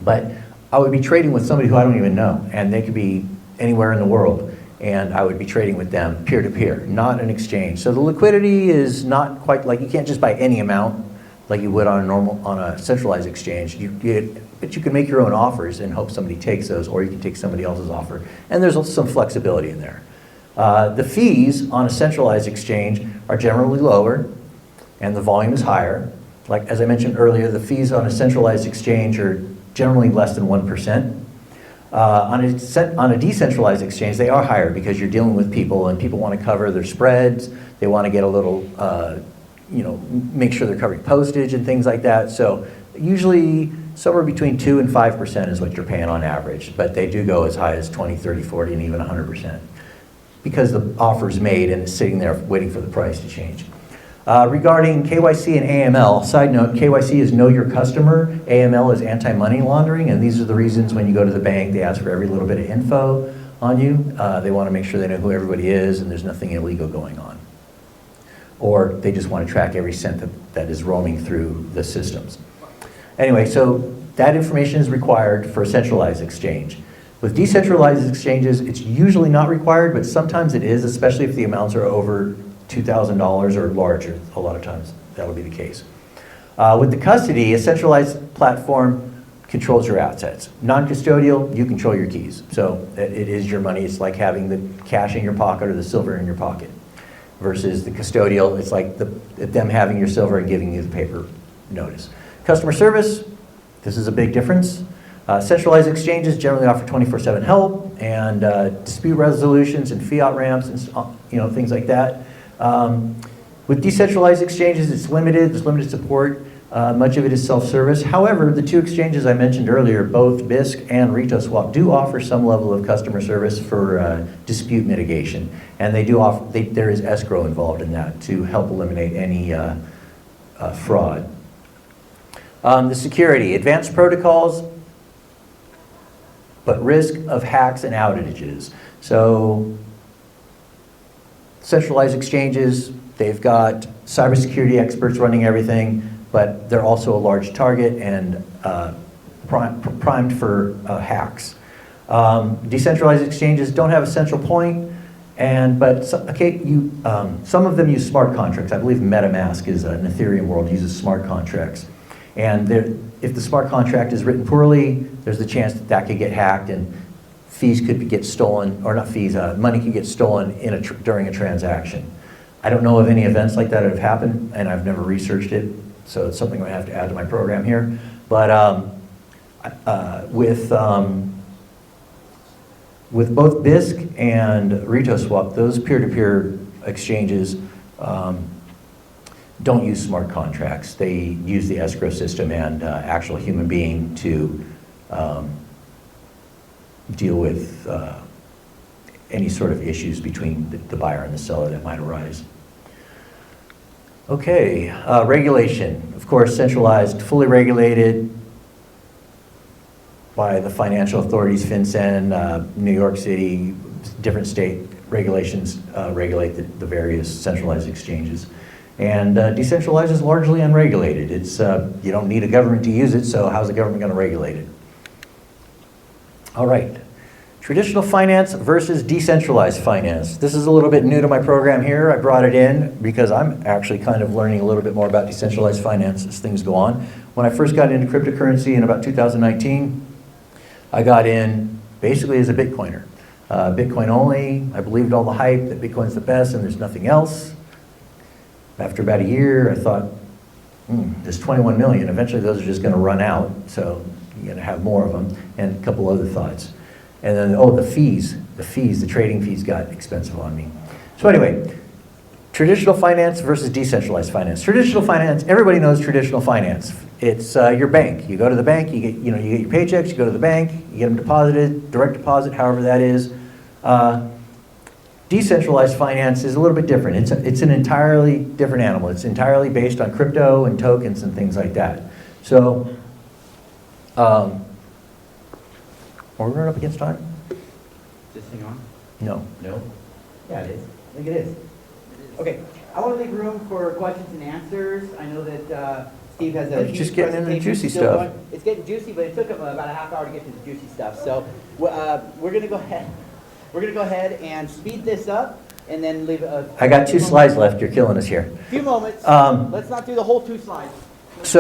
But I would be trading with somebody who I don't even know, and they could be anywhere in the world, and I would be trading with them peer-to-peer, not an exchange. So the liquidity is not quite like, you can't just buy any amount like you would on a centralized exchange. But you can make your own offers and hope somebody takes those, or you can take somebody else's offer. And there's some flexibility in there. The fees on a centralized exchange are generally lower, and the volume is higher. Like, as I mentioned earlier, the fees on a centralized exchange are generally less than 1%. On a decentralized exchange, they are higher because you're dealing with people, and people want to cover their spreads. They want to get a little, make sure they're covering postage and things like that. So usually somewhere between 2 and 5% is what you're paying on average, but they do go as high as 20, 30, 40, and even 100% because the offer's made and it's sitting there waiting for the price to change. Regarding KYC and AML, side note, KYC is know your customer, AML is anti-money laundering, and these are the reasons when you go to the bank, they ask for every little bit of info on you. They want to make sure they know who everybody is and there's nothing illegal going on. or they just want to track every cent that is roaming through the systems. Anyway, so that information is required for a centralized exchange. With decentralized exchanges, it's usually not required, but sometimes it is, especially if the amounts are over $2,000 or larger. A lot of times that'll be the case. With the custody, a centralized platform controls your assets. Non-custodial, you control your keys. So it is your money. It's like having the cash in your pocket or the silver in your pocket. Versus the custodial, it's like them having your silver and giving you the paper notice. Customer service, this is a big difference. Centralized exchanges generally offer 24/7 help and dispute resolutions and fiat ramps and things like that. With decentralized exchanges, it's limited. There's limited support. Much of it is self-service. However, the two exchanges I mentioned earlier, both BISC and RitoSwap, do offer some level of customer service for dispute mitigation, and they do offer. There is escrow involved in that to help eliminate any fraud. The security, advanced protocols, but risk of hacks and outages. So centralized exchanges, they've got cybersecurity experts running everything, but they're also a large target and primed for hacks. Decentralized exchanges don't have a central point, but some of them use smart contracts. I believe MetaMask is an Ethereum world, uses smart contracts. And if the smart contract is written poorly, there's the chance that could get hacked and fees could get stolen, or not fees, money could get stolen during a transaction. I don't know of any events like that have happened, and I've never researched it, so it's something I have to add to my program here. But with both BISC and RitoSwap, those peer-to-peer exchanges don't use smart contracts. They use the escrow system and actual human being to deal with any sort of issues between the buyer and the seller that might arise. Okay, regulation. Of course, centralized, fully regulated by the financial authorities, FinCEN, New York City, different state regulations regulate the various centralized exchanges. And decentralized is largely unregulated. It's, you don't need a government to use it, so how's the government going to regulate it? All right. Traditional finance versus decentralized finance. This is a little bit new to my program here. I brought it in because I'm actually kind of learning a little bit more about decentralized finance as things go on. When I first got into cryptocurrency in about 2019, I got in basically as a Bitcoiner. Bitcoin only. I believed all the hype that Bitcoin's the best and there's nothing else. After about a year, I thought, there's 21 million. Eventually those are just going to run out, so you're going to have more of them, and a couple other thoughts. And then, the trading fees got expensive on me. So anyway, traditional finance versus decentralized finance. Traditional finance, everybody knows traditional finance. It's your bank. You go to the bank, you get your paychecks, you go to the bank, you get them deposited, direct deposit, however that is. Decentralized finance is a little bit different. It's an entirely different animal. It's entirely based on crypto and tokens and things like that. So, are we running up against time? Is this thing on? No. No? Yeah, it is. I think it is. Okay, I want to leave room for questions and answers. I know that Steve has a It's huge just getting into the presentation juicy still stuff. going. It's getting juicy, but it took him about a half hour to get to the juicy stuff. So we're going to go ahead. We're going to go ahead and speed this up and then leave a I got 2 slides left. You're killing us here. few moments. Let's not do the whole 2 slides. Let's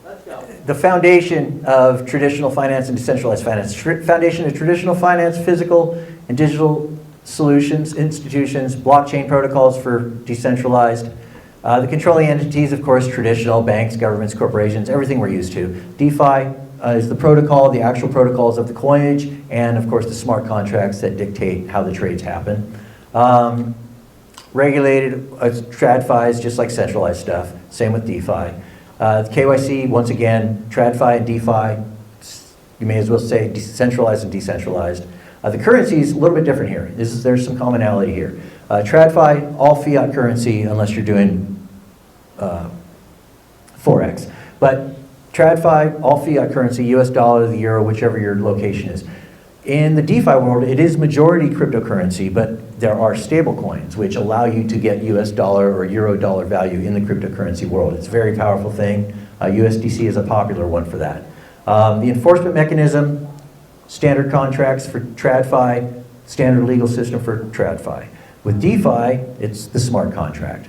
Let's go. the foundation of traditional finance and decentralized finance. Foundation of traditional finance, physical and digital solutions, institutions, blockchain protocols for decentralized. The controlling entities, of course, traditional banks, governments, corporations, everything we're used to. DeFi is the protocol, the actual protocols of the coinage, and of course the smart contracts that dictate how the trades happen. Regulated, TradFi is just like centralized stuff, same with DeFi. KYC, once again, TradFi and DeFi, you may as well say decentralized and decentralized. The currency is a little bit different here. There's some commonality here. TradFi, all fiat currency unless you're doing Forex. But TradFi, all fiat currency, US dollar, the euro, whichever your location is. In the DeFi world, it is majority cryptocurrency, but there are stable coins which allow you to get US dollar or euro dollar value in the cryptocurrency world. It's a very powerful thing. USDC is a popular one for that. The enforcement mechanism, standard contracts for TradFi, standard legal system for TradFi. With DeFi, it's the smart contract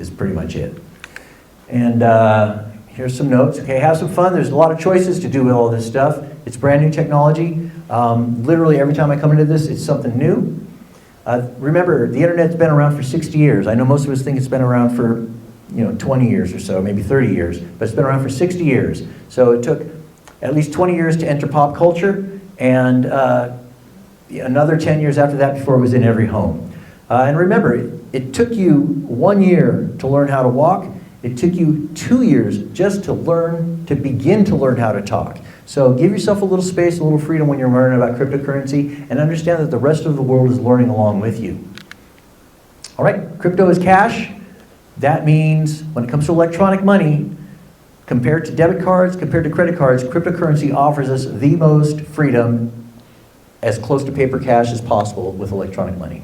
is pretty much it. And here's some notes. Okay, have some fun. There's a lot of choices to do with all this stuff. It's brand new technology. Literally every time I come into this, it's something new. Remember, the internet's been around for 60 years. I know most of us think it's been around for 20 years or so, maybe 30 years, but it's been around for 60 years. So it took at least 20 years to enter pop culture, and another 10 years after that before it was in every home. And remember, it took you 1 year to learn how to walk. It took you 2 years just to begin to learn how to talk. So give yourself a little space, a little freedom when you're learning about cryptocurrency, and understand that the rest of the world is learning along with you. All right, crypto is cash. That means when it comes to electronic money, compared to debit cards, compared to credit cards, cryptocurrency offers us the most freedom, as close to paper cash as possible with electronic money.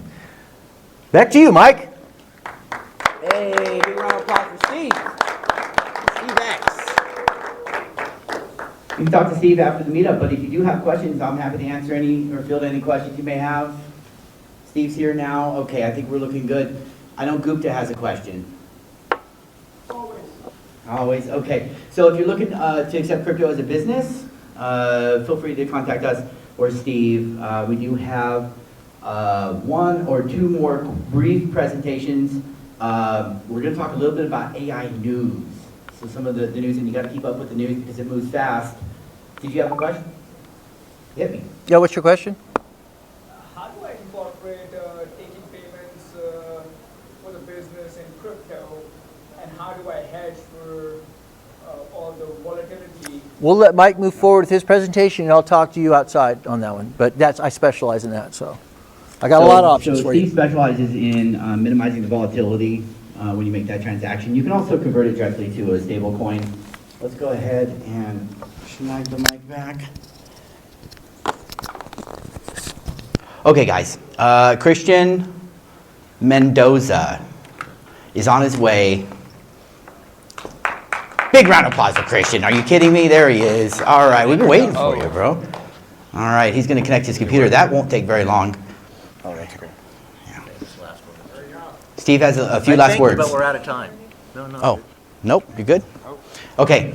Back to you, Mike. Hey, big round of applause for Steve. Steve X. You can talk to Steve after the meetup, but if you do have questions, I'm happy to answer any or field any questions you may have. Steve's here now. Okay, I think we're looking good. I know Gupta has a question. Always, okay. So if you're looking to accept crypto as a business, feel free to contact us or Steve. We do have 1 or 2 more brief presentations. We're going to talk a little bit about AI news. So some of the news, and you got to keep up with the news because it moves fast. Did you have a question? Hit me. Yeah, what's your question? How do I incorporate taking payments for the business in crypto, and how do I hedge for all the volatility? We'll let Mike move forward with his presentation, and I'll talk to you outside on that one. But I specialize in that, so I got a lot of options so for Steve you. specializes in minimizing the volatility when you make that transaction. You can also convert it directly to a stable coin. Let's go ahead and snag the mic back. Okay, guys. Christian Mendoza is on his way. Big round of applause for Christian. Are you kidding me? There he is. All right, we've been waiting for you, bro. All right, he's going to connect his computer. That won't take very long. Oh, that's great. Yeah. Steve has a few last words. But we're out of time. No. Oh, nope, you're good? Okay,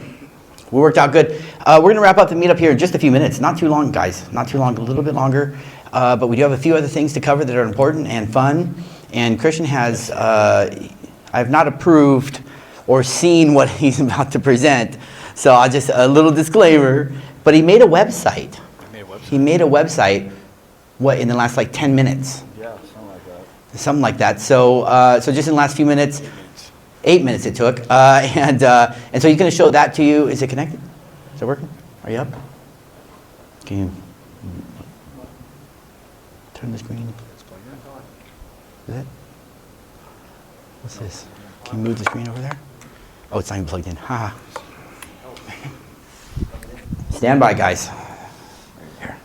we worked out good. We're going to wrap up the meetup here in just a few minutes. Not too long, guys. Not too long, a little bit longer. But we do have a few other things to cover that are important and fun. And Christian has, I have not approved or seen what he's about to present. So I'll just, a little disclaimer, but he made a website. He made a website, what, in the last like 10 minutes? Yeah, something like that. Something like that. So, so just in the last few minutes, 8 minutes it took, and so he's going to show that to you. Is it connected? Is it working? Are you up? Can you turn the screen? Is it? What's this? Can you move the screen over there? Oh, it's not even plugged in. Haha. Stand by, guys. Here.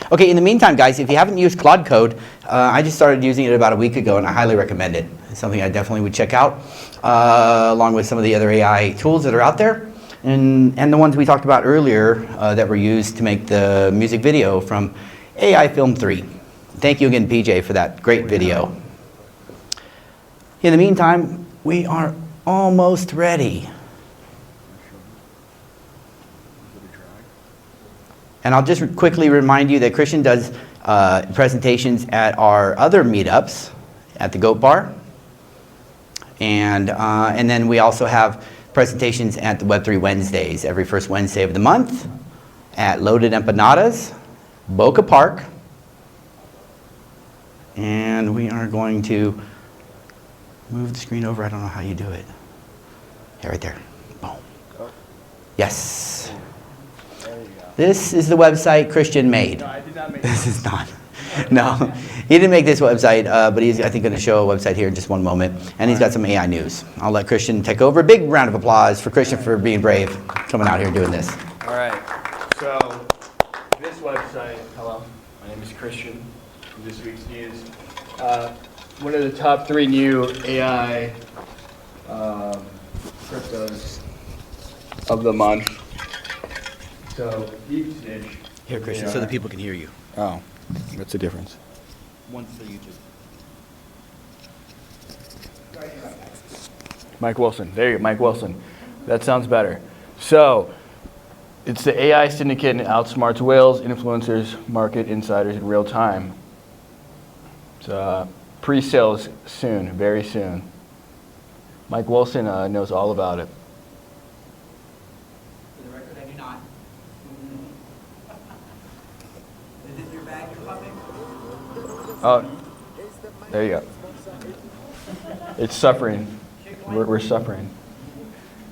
Okay, in the meantime, guys, if you haven't used Claude Code, I just started using it about a week ago, and I highly recommend it. It's something I definitely would check out, along with some of the other AI tools that are out there, and the ones we talked about earlier that were used to make the music video from AI Film 3. Thank you again, PJ, for that great video. In the meantime, we are almost ready. And I'll just quickly remind you that Christian does presentations at our other meetups at the Goat Bar. And then we also have presentations at the Web3 Wednesdays every first Wednesday of the month at Loaded Empanadas, Boca Park. And we are going to move the screen over. I don't know how you do it. Here, right there. Boom. Yes. This is the website Christian made. No, I did not make This is not. No, he didn't make this website, but he's, I think, going to show a website here in just one moment. And he's got some AI news. I'll let Christian take over. Big round of applause for Christian for being brave, coming out here doing this. All right. So this website, hello, my name is Christian from this week's news. One of the top 3 new AI cryptos of the month. So Deep Snitch. Here, Christian, so the people can hear you. Oh, what's the difference? One's for YouTube. Mike Wilson. There you go, Mike Wilson. That sounds better. So, it's the AI syndicate and outsmarts whales, influencers, market insiders in real time. It's pre-sales soon, very soon. Mike Wilson knows all about it. For the record, I do not. Is this your bag you're pumping? Oh, there you go. It's suffering. We're suffering.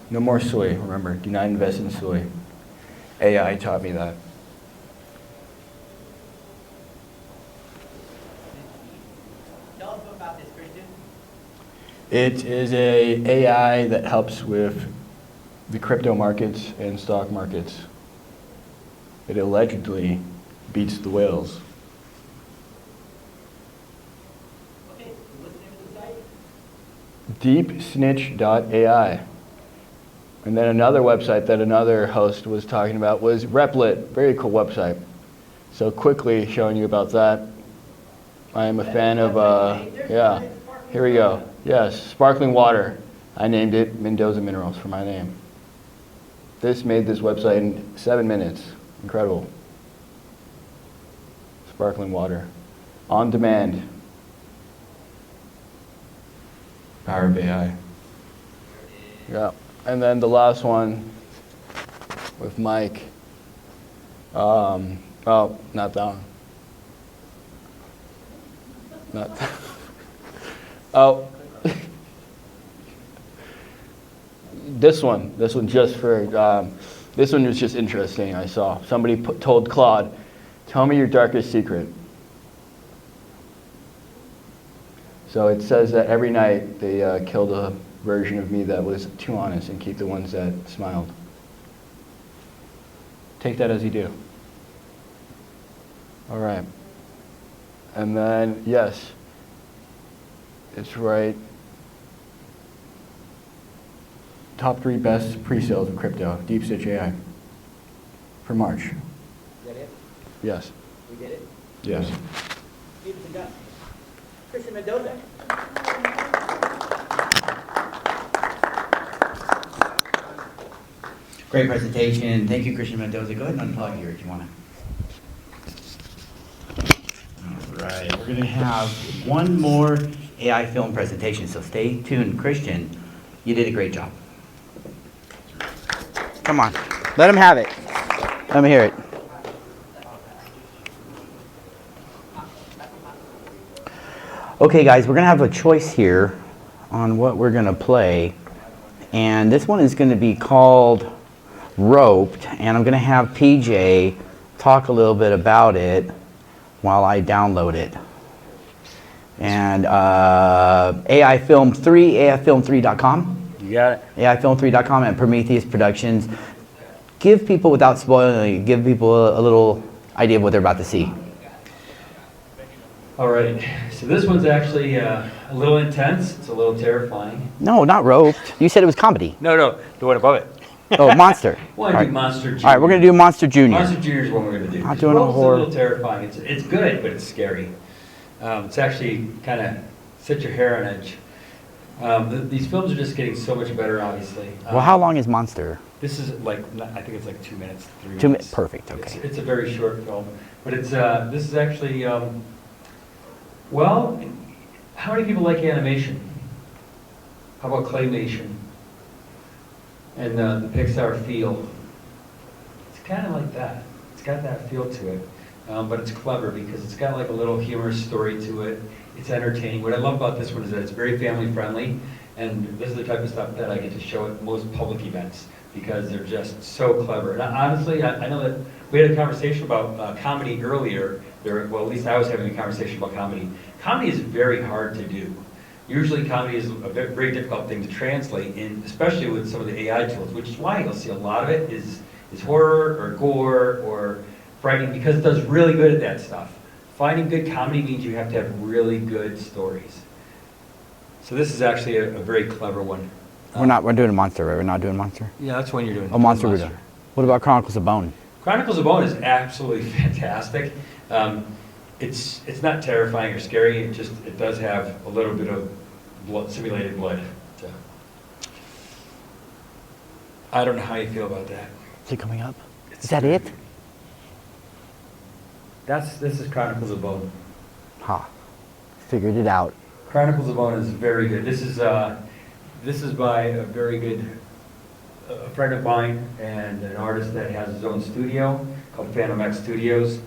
No more soy, remember. Do not invest in soy. AI taught me that. Tell us about this, Christian. It is a AI that helps with the crypto markets and stock markets. It allegedly beats the whales. Okay, what's the name of the site? Deepsnitch.ai. And then another website that another host was talking about was Replit. Very cool website. So quickly showing you about that. I am a fan of, yeah, here we go. Yes, sparkling water. I named it Mendoza Minerals for my name. This made this website in 7 minutes. Incredible. Sparkling water. On demand. Power of AI. Yeah. And then the last one with Mike. Oh, not that one. Not that. Oh. This one just for, this one was just interesting, I saw. Somebody told Claude, tell me your darkest secret. So it says that every night they killed a version of me that was too honest and keep the ones that smiled. Take that as you do. All right. And then, yes, it's right. Top 3 best pre-sales of crypto, Deep Stitch AI, for March. Is that it? Yes. We did it? Yes. Leave it to God. Christian Mendoza. Great presentation. Thank you, Christian Mendoza. Go ahead and unplug here if you want to. All right, we're going to have one more AI film presentation, so stay tuned. Christian, you did a great job. Come on, let him have it. Let me hear it. Okay, guys, we're going to have a choice here on what we're going to play. And this one is going to be called Roped, and I'm going to have PJ talk a little bit about it while I download it. And AI Film 3, AIFilm3.com. You got it. AIFilm3.com and Prometheus Productions. Give people, without spoiling, give people a little idea of what they're about to see. All right, so this one's actually a little intense. It's a little terrifying. No, not Roped. You said it was comedy. No, the one above it. Oh, Monster. Well, I do Monster Jr. All right, we're going to do Monster Jr. Monster Jr. is what we're going to do. Not doing a Rope's horror. a little terrifying. It's good, but it's scary. It's actually kind of set your hair on edge. These films are just getting so much better, obviously. Well, how long is Monster? This is like, I think it's like 2 minutes, 3 minutes. 2 minutes. Perfect, okay. It's a very short film, but it's this is actually, well, how many people like animation? How about claymation? And the Pixar feel. It's kind of like that. It's got that feel to it, but it's clever because it's got like a little humorous story to it. It's entertaining. What I love about this one is that it's very family friendly, and this is the type of stuff that I get to show at most public events because they're just so clever. And honestly, I know that we had a conversation about comedy earlier. Well, at least I was having a conversation about comedy. Comedy is very hard to do. Usually comedy is a very difficult thing to translate, especially with some of the AI tools, which is why you'll see a lot of it is is horror or gore or frightening because it does really good at that stuff. Finding good comedy means you have to have really good stories. So this is actually a very clever one. We're doing a monster, right? We're not doing monster? Yeah, that's one you're doing. Oh, monster we're doing. What about Chronicles of Bone? Chronicles of Bone is absolutely fantastic. It's not terrifying or scary. It does have a little bit of simulated blood. So, I don't know how you feel about that. Is it coming up? Is that it? This is Chronicles of Bone. Ha. Figured it out. Chronicles of Bone is very good. This is by a very good a friend of mine and an artist that has his own studio called Phantom X Studios.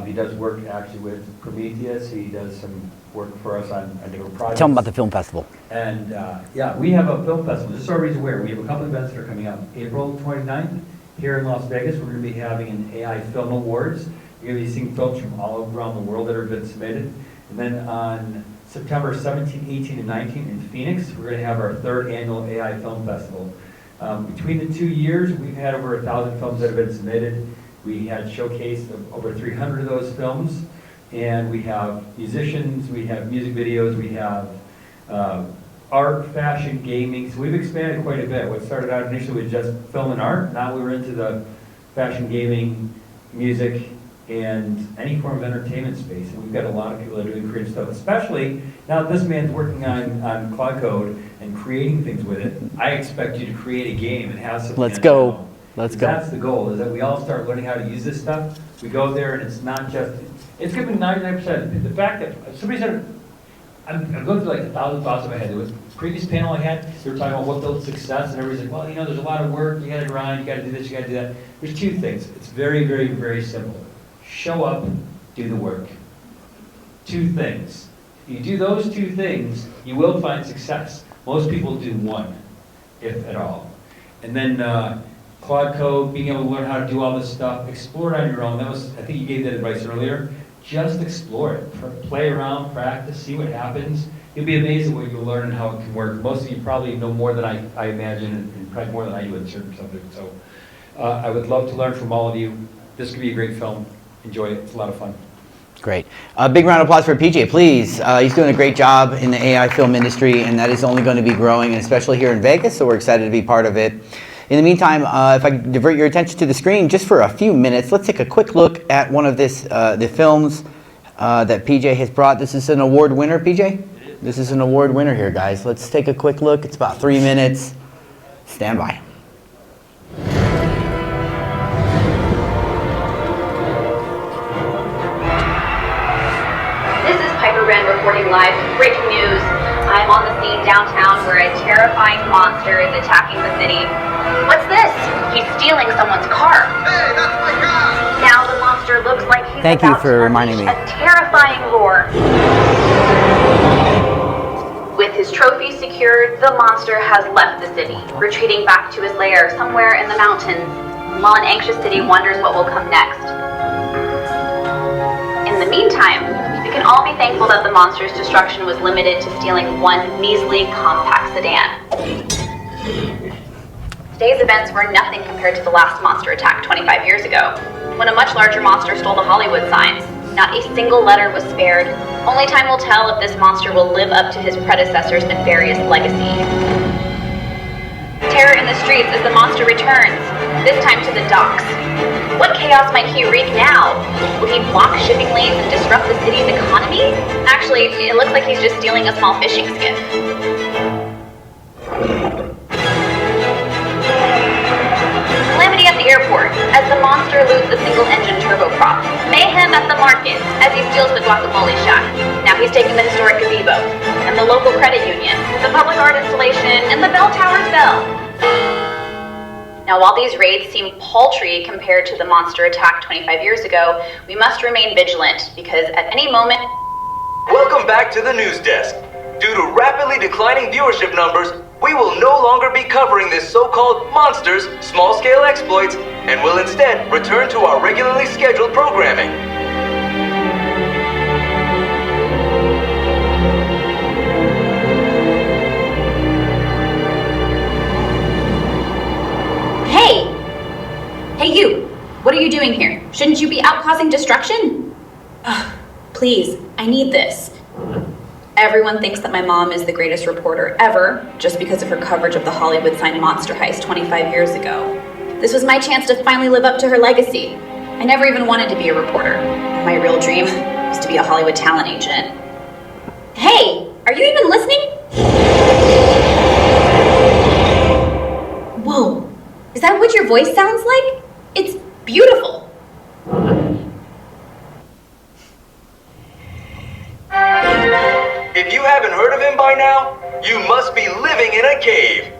He does work actually with Prometheus. He does some work for us on different projects. Tell them about the film festival. And yeah, we have a film festival. Just so everybody's aware, we have a couple of events that are coming up. April 29th, here in Las Vegas, we're going to be having an AI Film Awards. You're going to be seeing films from all around the world that have been submitted. And then on September 17, 18, and 19 in Phoenix, we're going to have our 3rd annual AI Film Festival. Between the 2 years, we've had over 1,000 films that have been submitted. We had showcased over 300 of those films. And we have musicians, we have music videos, we have art, fashion, gaming. So we've expanded quite a bit. What started out initially with just film and art, now we're into the fashion, gaming, music, and any form of entertainment space. And we've got a lot of people that are doing creative stuff, especially now that this man's working on Cloud Code and creating things with it. I expect you to create a game and have something. Let's go. Let's go. That's the goal, is that we all start learning how to use this stuff. We go there and it's not just, it's given 99%. The fact that somebody said, I'm going through like 1,000 thoughts in my head. There was a previous panel I had, they were talking about what builds success, and everybody's like, well, you know, there's a lot of work, you gotta grind, you gotta do this, you gotta do that. There's 2 things. It's very, very, very simple. Show up, do the work. 2 things. If you do those 2 things, you will find success. Most people do 1, if at all. And then Cloud Code, being able to learn how to do all this stuff, explore it on your own. That was, I think you gave that advice earlier. Just explore it. Play around, practice, see what happens. You'll be amazed at what you'll learn and how it can work. Most of you probably know more than I imagine, and probably more than I do in certain subjects. So I would love to learn from all of you. This could be a great film. Enjoy it. It's a lot of fun. Great. A big round of applause for PJ, please. He's doing a great job in the AI film industry, and that is only going to be growing, and especially here in Vegas, so we're excited to be part of it. In the meantime, if I could divert your attention to the screen just for a few minutes, let's take a quick look at one of the films that PJ has brought. This is an award winner, PJ? This is an award winner here, guys. Let's take a quick look. It's about 3 minutes. Stand by. This is Piper Brand reporting live. Breaking news. I'm on the scene downtown where a terrifying monster is attacking the city. What's this? He's stealing someone's car. Hey, that's my car! Now the monster looks like he's Thank you about for to reminding unleash me. a terrifying roar. With his trophy secured, the monster has left the city, retreating back to his lair somewhere in the mountains, while an anxious city wonders what will come next. In the meantime, we can all be thankful that the monster's destruction was limited to stealing one measly compact sedan. Today's events were nothing compared to the last monster attack 25 years ago, when a much larger monster stole the Hollywood signs. Not a single letter was spared. Only time will tell if this monster will live up to his predecessor's nefarious legacy. Terror in the streets as the monster returns, this time to the docks. What chaos might he wreak now? Will he block shipping lanes and disrupt the city's economy? Actually, it looks like he's just stealing a small fishing skiff. Calamity at the airport, as the monster loots a single-engine turboprop. Mayhem at the market, as he steals the guacamole shack. Now he's taking the historic gazebo, and the local credit union, the public art installation, and the bell tower's bell. Now, while these raids seem paltry compared to the monster attack 25 years ago, we must remain vigilant, because at any moment... Welcome back to the news desk. Due to rapidly declining viewership numbers, we will no longer be covering this so-called monster's small-scale exploits and will instead return to our regularly scheduled programming. Hey! Hey here? Shouldn't you be out causing destruction? Ugh, please, I need this. Everyone thinks that my mom is the greatest reporter ever just because of her coverage of the Hollywood sign monster heist 25 years ago. This was my chance to finally live up to her legacy. I never even wanted to be a reporter. My real dream was to be a Hollywood talent agent. Hey, are you even listening? Whoa, is that what your voice sounds like? It's beautiful. If you haven't heard of him by now, you must be living in a cave.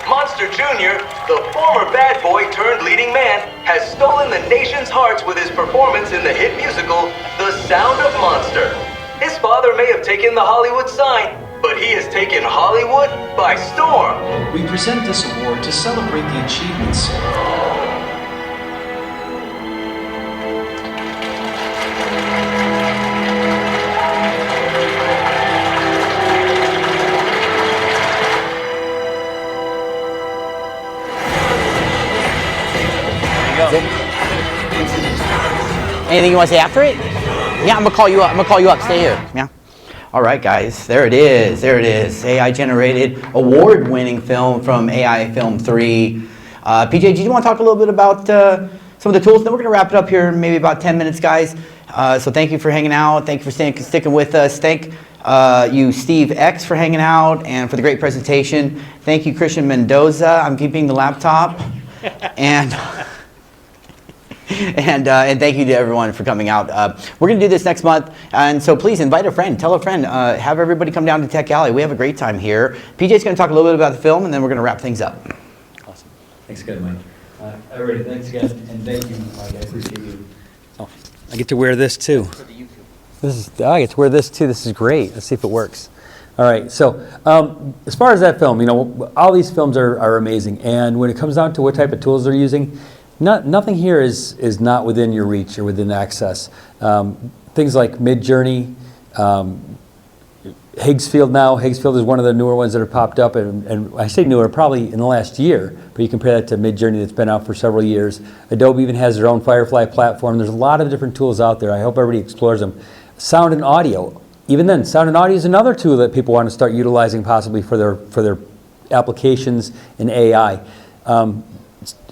Monster Jr., the former bad boy turned leading man, has stolen the nation's hearts with his performance in the hit musical, The Sound of Monster. His father may have taken the Hollywood sign, but he has taken Hollywood by storm. We present this award to celebrate the achievements. Anything you want to say after it? Yeah, I'm gonna call you up. Stay here. Yeah. All right, guys. There it is. AI generated, award-winning film from AI Film 3. PJ, do you want to talk a little bit about some of the tools? Then we're gonna wrap it up here in maybe about 10 minutes, guys. So thank you for hanging out. Thank you for sticking with us. Thank you, Steve X, for hanging out and for the great presentation. Thank you, Christian Mendoza. I'm keeping the laptop. And and thank you to everyone for coming out. We're going to do this next month, and so please invite a friend, tell a friend, have everybody come down to Tech Alley. We have a great time here. PJ's going to talk a little bit about the film, and then we're going to wrap things up. Awesome. Thanks again, Mike. Everybody, thanks again, and thank you, Mike. I appreciate you. Oh, I get to wear this too. I get to wear this too. This is great. Let's see if it works. All right. So as far as that film, you know, all these films are amazing, and when it comes down to what type of tools they're using, nothing here is not within your reach or within access. Things like Midjourney, Higgsfield now. Higgsfield is one of the newer ones that have popped up, and I say newer, probably in the last year, but you compare that to Midjourney that's been out for several years. Adobe even has their own Firefly platform. There's a lot of different tools out there. I hope everybody explores them. Sound and audio. Even then, sound and audio is another tool that people want to start utilizing possibly for their applications in AI.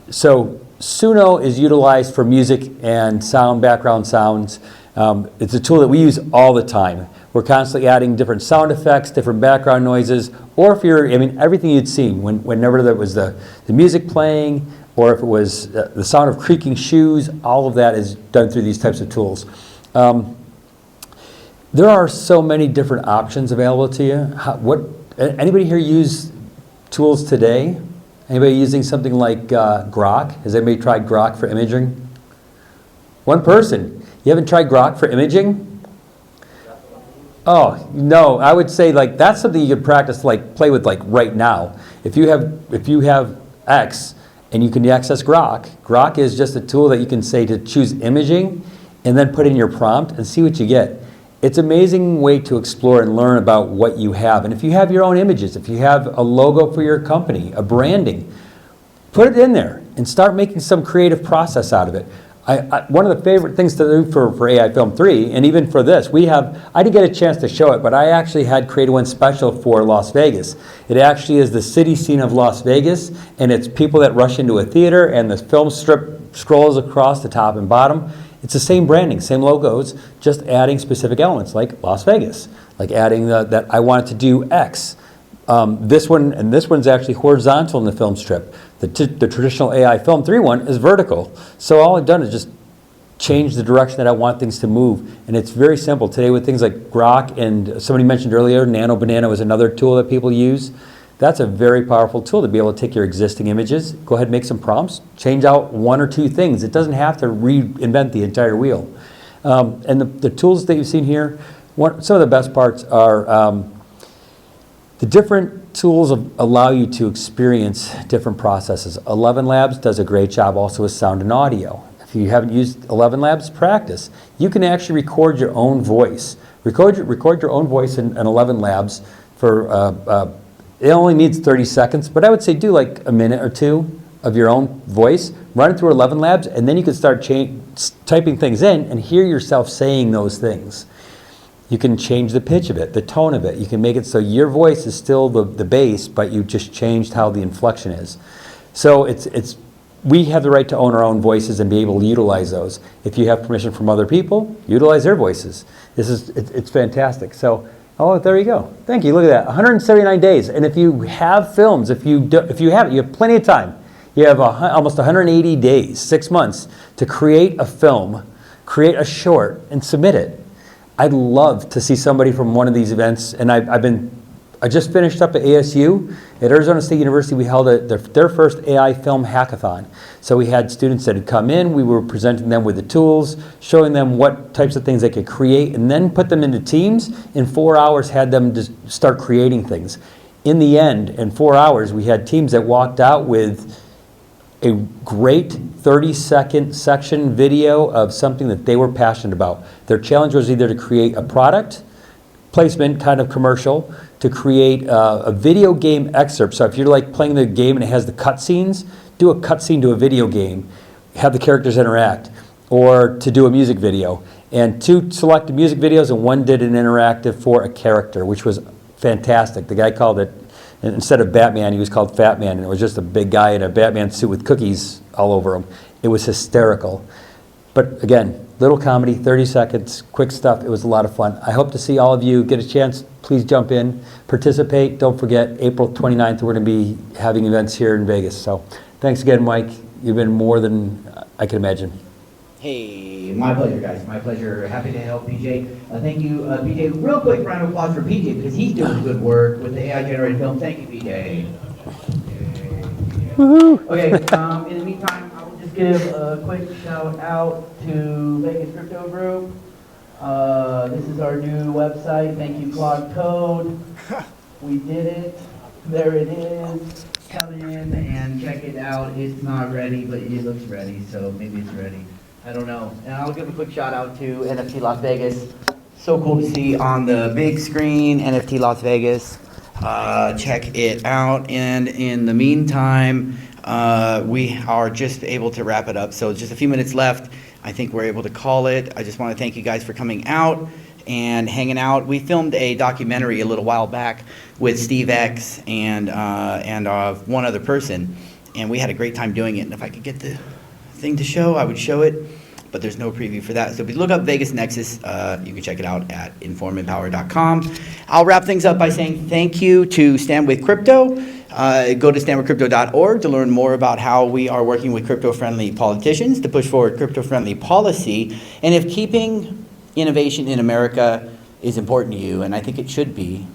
So Suno is utilized for music and sound, background sounds. It's a tool that we use all the time. We're constantly adding different sound effects, different background noises, or if you're, I mean, everything you'd seen, whenever there was the music playing, or if it was the sound of creaking shoes, all of that is done through these types of tools. There are so many different options available to you. Anybody here use tools today? Anybody using something like Grok? Has anybody tried Grok for imaging? One person. You haven't tried Grok for imaging? Oh, no. I would say like that's something you could practice, like play with like right now. If you have X and you can access Grok, Grok is just a tool that you can say to choose imaging and then put in your prompt and see what you get. It's an amazing way to explore and learn about what you have. And if you have your own images, if you have a logo for your company, a branding, put it in there and start making some creative process out of it. One of the favorite things to do for AI Film 3, and even for this, I didn't get a chance to show it, but I actually had created one special for Las Vegas. It actually is the city scene of Las Vegas, and it's people that rush into a theater, and the film strip scrolls across the top and bottom. It's the same branding, same logos, just adding specific elements like Las Vegas, like adding that I wanted to do X. This one's actually horizontal in the film strip. The traditional AI Film 3 one is vertical. So all I've done is just change the direction that I want things to move. And it's very simple. Today with things like Grok, and somebody mentioned earlier, Nano Banana was another tool that people use. That's a very powerful tool to be able to take your existing images, go ahead and make some prompts, change out one or two things. It doesn't have to reinvent the entire wheel. And the tools that you've seen here, some of the best parts are the different tools allow you to experience different processes. 11 Labs does a great job also with sound and audio. If you haven't used 11 Labs, practice. You can actually record your own voice. Record your own voice in 11 Labs for it only needs 30 seconds, but I would say do like a minute or two of your own voice, run it through 11 Labs, and then you can start typing things in and hear yourself saying those things. You can change the pitch of it, the tone of it. You can make it so your voice is still the bass, but you just changed how the inflection is. So we have the right to own our own voices and be able to utilize those. If you have permission from other people, utilize their voices. It's fantastic. So, oh, there you go. Thank you. Look at that. 179 days. And if you have films, if you have it, you have plenty of time. You have almost 180 days, 6 months, to create a film, create a short, and submit it. I'd love to see somebody from one of these events, and I just finished up at ASU. At Arizona State University, we held their first AI film hackathon. So we had students that had come in, we were presenting them with the tools, showing them what types of things they could create, and then put them into teams. In 4 hours, had them just start creating things. In the end, in 4 hours, we had teams that walked out with a great 30-second section video of something that they were passionate about. Their challenge was either to create a product, placement, kind of commercial, to create a video game excerpt. So if you're like playing the game and it has the cutscenes, do a cutscene to a video game, have the characters interact, or to do a music video. And 2 selected music videos and 1 did an interactive for a character, which was fantastic. The guy called it, instead of Batman, he was called Fat Man, and it was just a big guy in a Batman suit with cookies all over him. It was hysterical. But again, little comedy, 30 seconds, quick stuff. It was a lot of fun. I hope to see all of you get a chance. Please jump in, participate. Don't forget, April 29th, we're going to be having events here in Vegas. So thanks again, Mike. You've been more than I can imagine. Hey, my pleasure, guys. My pleasure. Happy to help PJ. Thank you, PJ. Real quick round of applause for PJ because he's doing good work with the AI-generated film. Thank you, PJ. Woohoo! Okay, in the meantime, I will just give a quick shout out to Vegas Crypto Group. This is our new website. Thank you, Cloud Code. We did it. There it is. Come in and check it out. It's not ready, but it looks ready, so maybe it's ready. I don't know. And I'll give a quick shout out to NFT Las Vegas. So cool to see on the big screen, NFT Las Vegas. Check it out. And in the meantime, we are just able to wrap it up. So just a few minutes left. I think we're able to call it. I just want to thank you guys for coming out and hanging out. We filmed a documentary a little while back with Steve X and one other person. And we had a great time doing it. And if I could get the thing to show, I would show it, but there's no preview for that. So if you look up Vegas Nexus, you can check it out at informempower.com. I'll wrap things up by saying thank you to Stand With Crypto. Go to standwithcrypto.org to learn more about how we are working with crypto-friendly politicians to push forward crypto-friendly policy. And if keeping innovation in America is important to you, and I think it should be,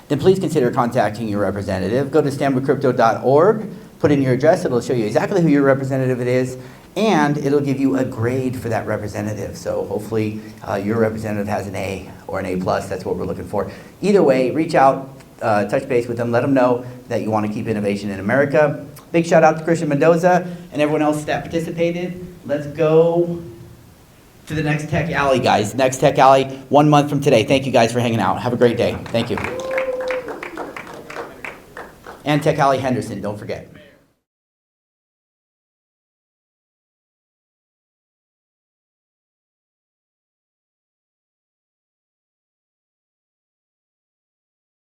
then please consider contacting your representative. Go to standwithcrypto.org, put in your address, it'll show you exactly who your representative it is, and it'll give you a grade for that representative. So hopefully your representative has an A or an A+, that's what we're looking for. Either way, reach out, touch base with them, let them know that you want to keep innovation in America. Big shout out to Christian Mendoza and everyone else that participated. Let's go to the next Tech Alley, guys. Next Tech Alley, 1 month from today. Thank you guys for hanging out. Have a great day. Thank you. And Tech Alley Henderson, don't forget.